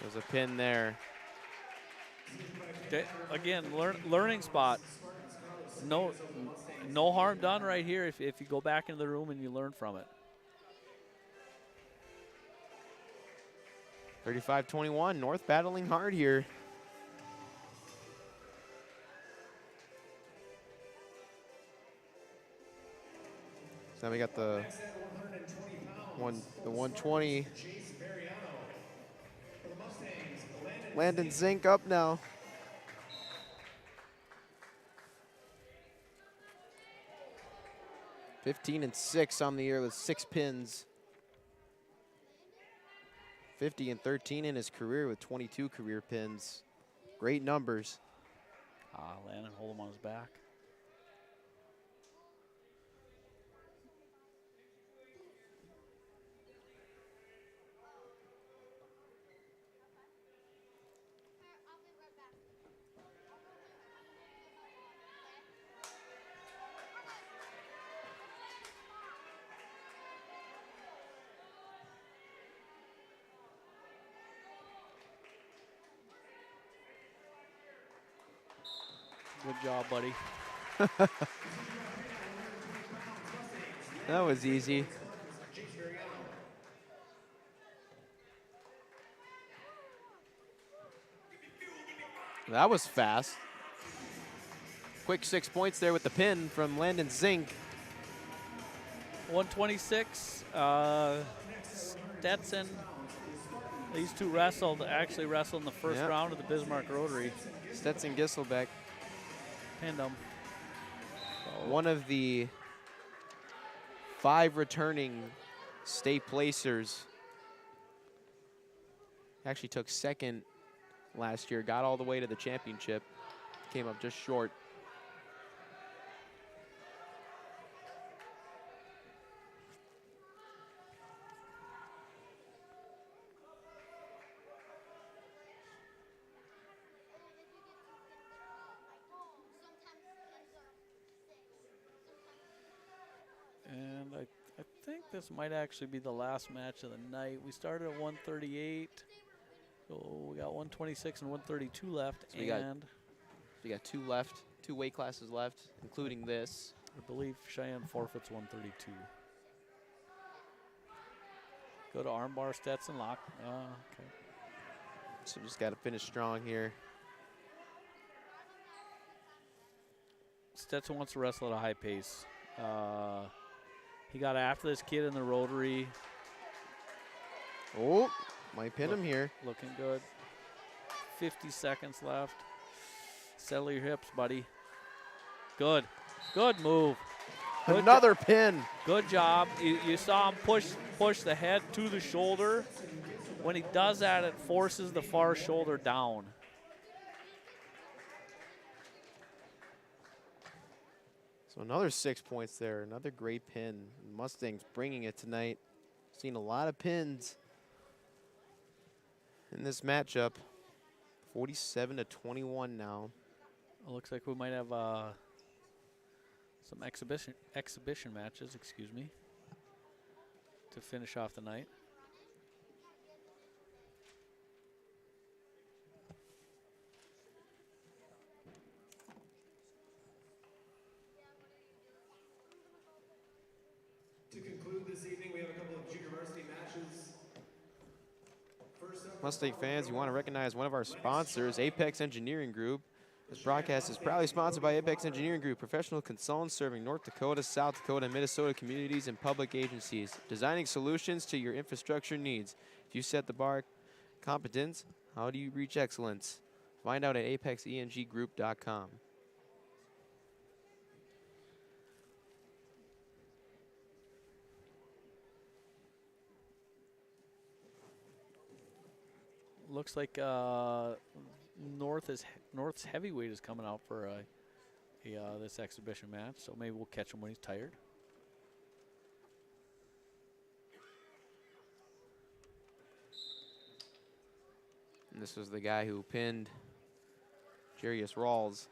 There's a pin there. Okay, again, learning spot. No harm done right here if you go back into the room and you learn from it. 35-21. North battling hard here. So now we got the 120. Landon Zink up now. (15-6) on the year with 6 pins. 50-13 in his career with 22 career pins. Great numbers. Landon hold him on his back. Good job, buddy. That was easy. That was fast. Quick 6 points there with the pin from Landon Zink. 126. Stetson. These two actually wrestled in the first round of the Bismarck Rotary. Stetson Gisselbeck. Pinned him. One of the 5 returning state placers. Actually took second last year, got all the way to the championship. Came up just short. And I think this might actually be the last match of the night. We started at 138. So we got 126 and 132 left. So we got 2 left, 2 weight classes left, including this. I believe Cheyenne forfeits 132. Go to armbar, Stetson, lock. Okay. So just got to finish strong here. Stetson wants to wrestle at a high pace. He got after this kid in the Rotary. Oh, might pin him here. Looking good. 50 seconds left. Settle your hips, buddy. Good. Good move. Good Another pin. Good job. You saw him push the head to the shoulder. When he does that, it forces the far shoulder down. So another 6 points there. Another great pin. Mustangs bringing it tonight. Seen a lot of pins in this matchup. 47-21 now. It looks like we might have some exhibition matches, excuse me, to finish off the night. Mustang fans, you want to recognize one of our sponsors, Apex Engineering Group. This broadcast is proudly sponsored by Apex Engineering Group, professional consultants serving North Dakota, South Dakota, and Minnesota communities and public agencies, designing solutions to your infrastructure needs. If you set the bar competence, how do you reach excellence? Find out at apexenggroup.com. Looks like North's heavyweight is coming out for this exhibition match, so maybe we'll catch him when he's tired. And this was the guy who pinned Jarius Rawls.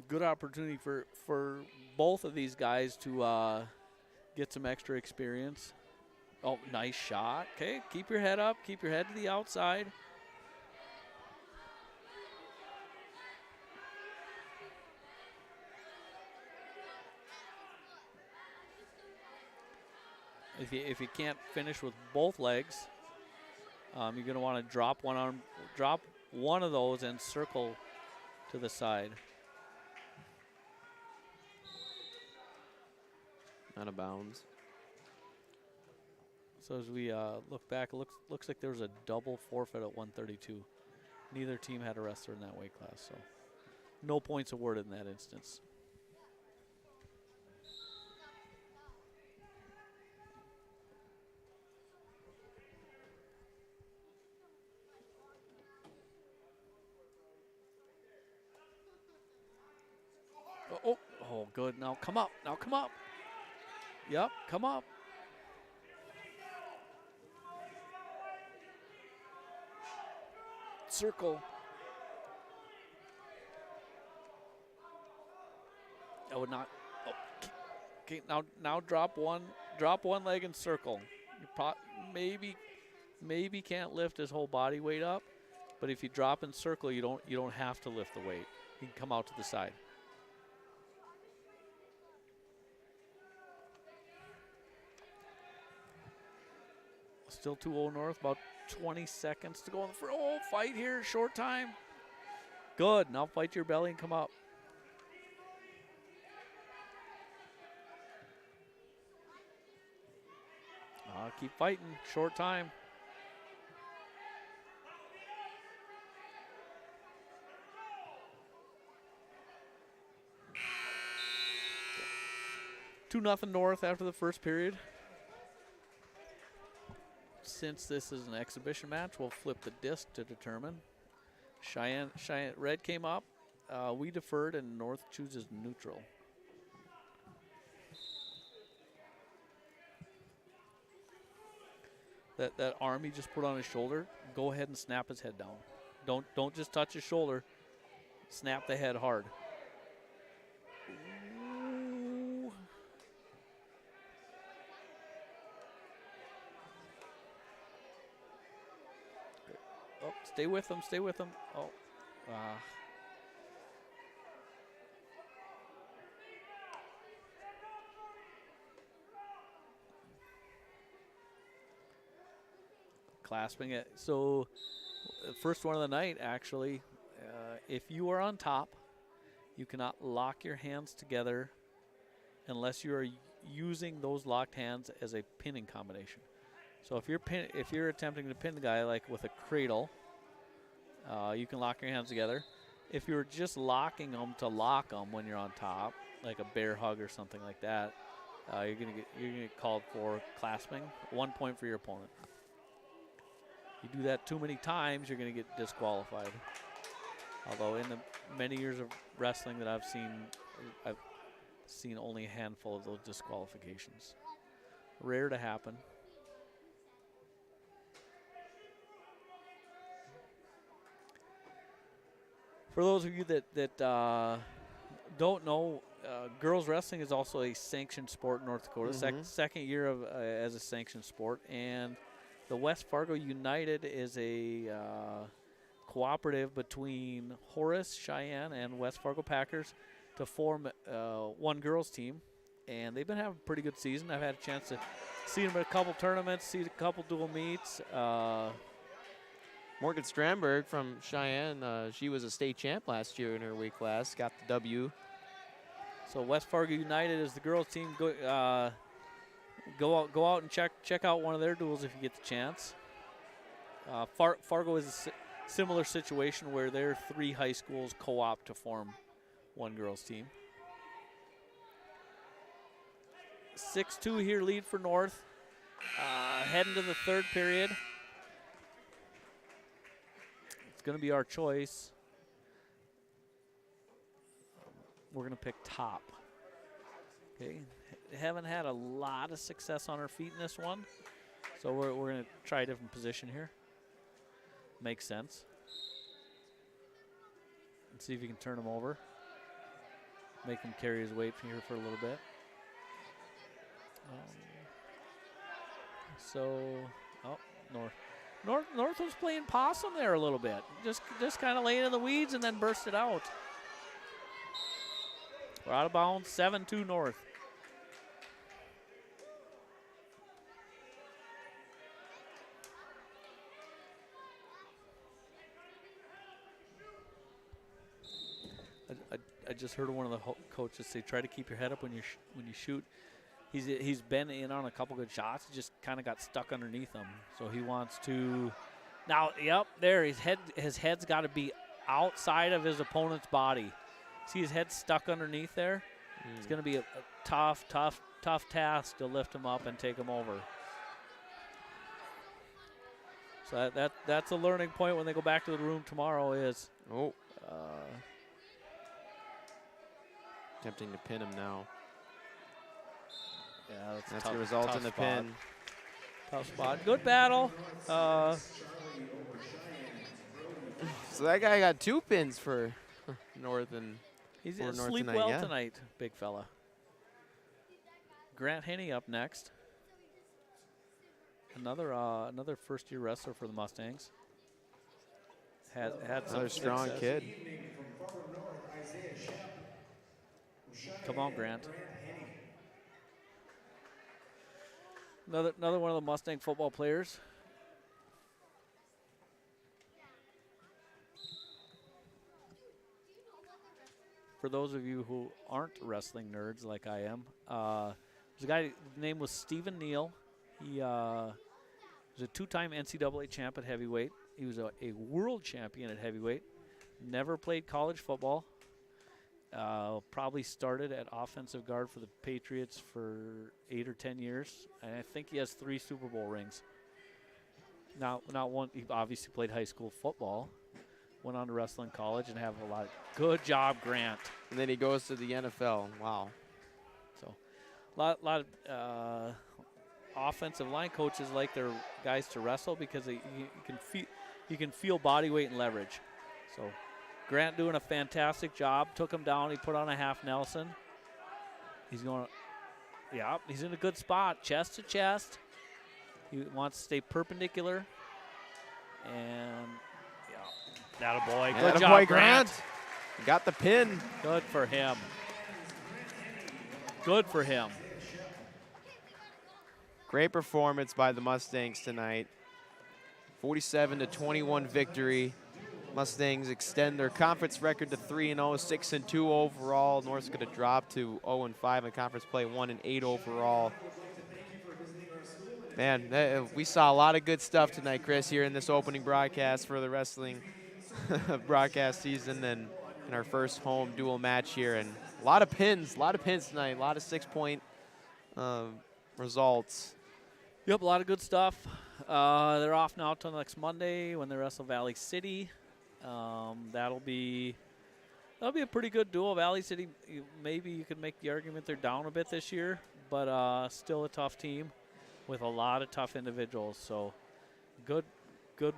Good opportunity for both of these guys to get some extra experience. Oh, nice shot. Okay, keep your head up. Keep your head to the outside. If you can't finish with both legs, you're going to want to drop one of those and circle to the side. Out of bounds. So as we look back, it looks like there was a double forfeit at 132. Neither team had a wrestler in that weight class, so no points awarded in that instance. Oh, good. Now come up. Now come up. Yep, come up. Circle. I would not. Oh, okay, now drop one leg and circle. You maybe can't lift his whole body weight up, but if you drop and circle, you don't have to lift the weight. You can come out to the side. Still 2-0 North, about 20 seconds to go on the front. Oh, fight here, short time. Good, now fight your belly and come up. Keep fighting, short time. Two 2-0 North after the first period. Since this is an exhibition match, we'll flip the disc to determine. Cheyenne red came up. We deferred, and North chooses neutral. That arm he just put on his shoulder, go ahead and snap his head down. Don't just touch his shoulder. Snap the head hard. Oh, stay with him, stay with him. Oh, clasping it. So, first one of the night, actually. If you are on top, you cannot lock your hands together unless you are using those locked hands as a pinning combination. So if you're attempting to pin the guy like with a cradle, you can lock your hands together. If you're just locking them to lock them when you're on top, like a bear hug or something like that, you're gonna get called for clasping. 1 point for your opponent. You do that too many times, you're gonna get disqualified. Although in the many years of wrestling that I've seen only a handful of those disqualifications. Rare to happen. For those of you that don't know, girls wrestling is also a sanctioned sport in North Dakota. Second year of as a sanctioned sport, and the West Fargo United is a cooperative between Horace, Cheyenne, and West Fargo Packers to form one girls team, and they've been having a pretty good season. I've had a chance to see them at a couple tournaments, see a couple dual meets. Morgan Strandberg from Cheyenne, she was a state champ last year in her weight class, got the W. So West Fargo United is the girls team. Go out and check out one of their duels if you get the chance. Fargo is a similar situation where their 3 high schools co-op to form one girls team. 6-2 here, lead for North. Heading to the 3rd period. It's going to be our choice. We're going to pick top. Okay, haven't had a lot of success on our feet in this one, so we're going to try a different position here. Makes sense. Let's see if you can turn him over. Make him carry his weight here for a little bit. North was playing possum there a little bit. Just kind of laying in the weeds and then burst it out. We're out of bounds, 7-2 North. I just heard one of the coaches say, try to keep your head up when you shoot. He's been in on a couple good shots. He just kind of got stuck underneath him. So he wants to now. Yep, there his head's got to be outside of his opponent's body. See his head stuck underneath there. It's going to be a tough task to lift him up and take him over. So that's a learning point when they go back to the room tomorrow. Is attempting to pin him now. Yeah, that's the result in the pin. Tough spot. Good battle. So that guy got 2 pins for North and he's North sleep tonight, well tonight, big fella. Grant Henney up next. Another first-year wrestler for the Mustangs. Had another some strong success. kid. Come on, Grant. Another one of the Mustang football players. For those of you who aren't wrestling nerds like I am, there's a guy, his name was Stephen Neal. He was a 2-time NCAA champ at heavyweight. He was a world champion at heavyweight. Never played college football. Probably started at offensive guard for the Patriots for 8 or 10 years. And I think he has 3 Super Bowl rings. Not one. He obviously played high school football. Went on to wrestle in college and have a lot. Good job, Grant. And then he goes to the NFL. Wow. So, a lot of offensive line coaches like their guys to wrestle because you can feel body weight and leverage. So, Grant doing a fantastic job. Took him down. He put on a half Nelson. He's going. Yeah, he's in a good spot, chest to chest. He wants to stay perpendicular. And that a boy. Good job, Grant. Got the pin. Good for him. Good for him. Great performance by the Mustangs tonight. 47-21 victory. Mustangs extend their conference record to 3-0, 6-2 overall. North's going to drop to 0-5 in conference play, 1-8 overall. Man, we saw a lot of good stuff tonight, Chris, here in this opening broadcast for the wrestling broadcast season and in our first home dual match here. And a lot of pins tonight, a lot of 6-point results. Yep, a lot of good stuff. They're off now until next Monday when they wrestle Valley City. That'll be a pretty good duel. Valley City, maybe you could make the argument they're down a bit this year, but still a tough team with a lot of tough individuals. So good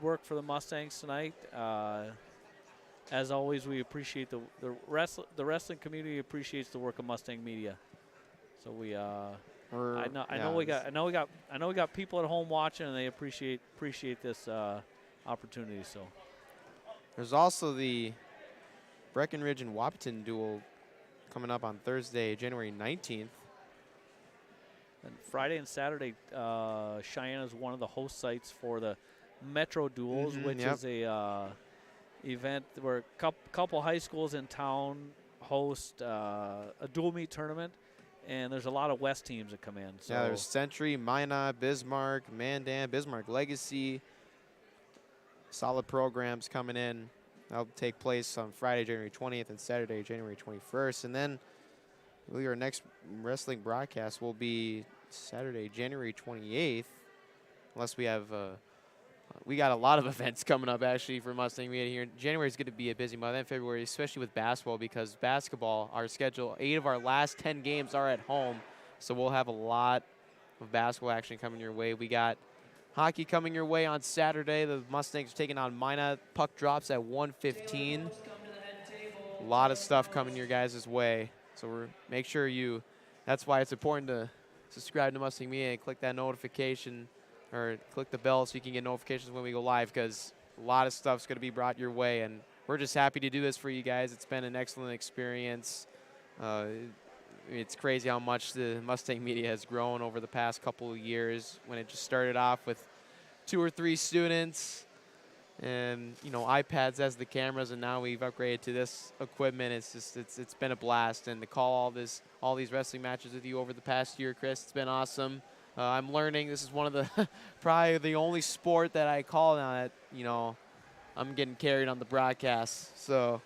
work for the Mustangs tonight. As always, we appreciate the wrestling community appreciates the work of Mustang Media. So we I know we got people at home watching, and they appreciate this opportunity. So there's also the Breckenridge and Wahpeton duel coming up on Thursday, January 19th. And Friday and Saturday, Cheyenne is one of the host sites for the Metro Duels, which is a event where a couple high schools in town host a dual meet tournament, and there's a lot of West teams that come in. So Yeah, there's Century, Minot, Bismarck, Mandan, Bismarck Legacy. Solid programs coming in. That'll take place on Friday, January 20th, and Saturday, January 21st. And then our next wrestling broadcast will be Saturday, January 28th, unless we have we got a lot of events coming up, actually, for Mustang Media here. January is going to be a busy month, and February, especially with basketball, because basketball, our schedule, 8 of our last 10 games are at home, so we'll have a lot of basketball action coming your way. We got hockey coming your way on Saturday. The Mustangs are taking on Minot. Puck drops at 1:15. A lot of stuff coming your guys' way, so make sure you, that's why it's important to subscribe to Mustang Media and click that notification, or click the bell so you can get notifications when we go live, because a lot of stuff's going to be brought your way, and we're just happy to do this for you guys. It's been an excellent experience. It's crazy how much the Mustang Media has grown over the past couple of years, when it just started off with 2 or 3 students and, you know, iPads as the cameras, and now we've upgraded to this equipment. It's just, it's been a blast, and to call all these wrestling matches with you over the past year, Chris, it's been awesome. I'm learning. This is one of the probably the only sport that I call now that, you know, I'm getting carried on the broadcast. So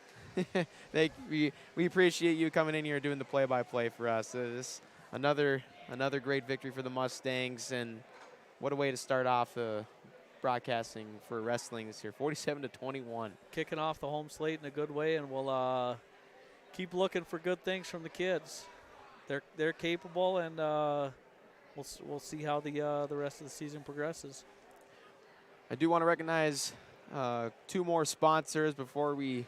we appreciate you coming in here doing the play-by-play for us. This another great victory for the Mustangs, and what a way to start off broadcasting for wrestling this year. 47-21. kicking off the home slate in a good way, and we'll keep looking for good things from the kids. They're capable, and we'll see how the rest of the season progresses. I do want to recognize 2 more sponsors before we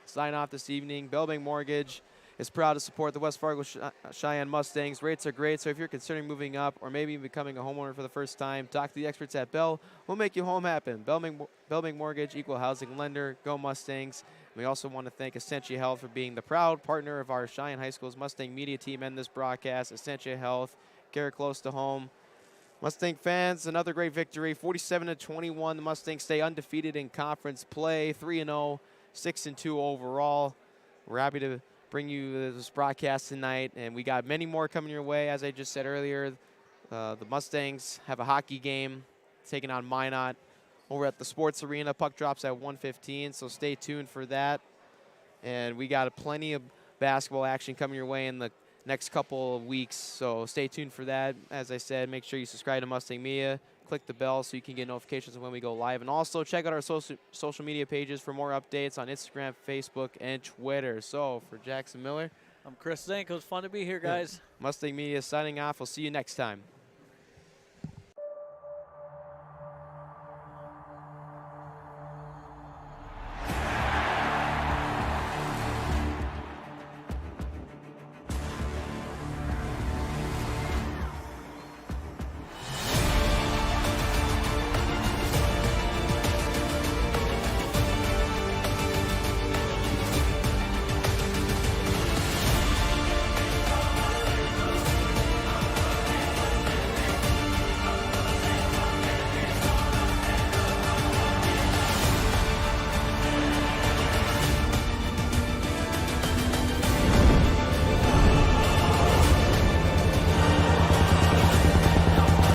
sign off this evening. Bellbank Mortgage is proud to support the West Fargo Cheyenne Mustangs. Rates are great, so if you're considering moving up or maybe becoming a homeowner for the first time, talk to the experts at Bell. We'll make your home happen. Bellbank Mortgage, equal housing lender. Go Mustangs. We also want to thank Essentia Health for being the proud partner of our Cheyenne High School's Mustang Media team and this broadcast. Essentia Health, care close to home. Mustang fans, another great victory, 47-21. The Mustangs stay undefeated in conference play, 3-0, 6-2 overall. We're happy to bring you this broadcast tonight, and we got many more coming your way. As I just said earlier, the Mustangs have a hockey game taking on Minot over at the Sports Arena. Puck drops at 1:15, so stay tuned for that. And we got plenty of basketball action coming your way in the next couple of weeks, so stay tuned for that. As I said, make sure you subscribe to Mustang Media, click the bell so you can get notifications when we go live, and also check out our social media pages for more updates on Instagram, Facebook, and Twitter. So for Jackson Miller, I'm Chris Zink. It was fun to be here, guys. Mustang Media signing off. We'll see you next time.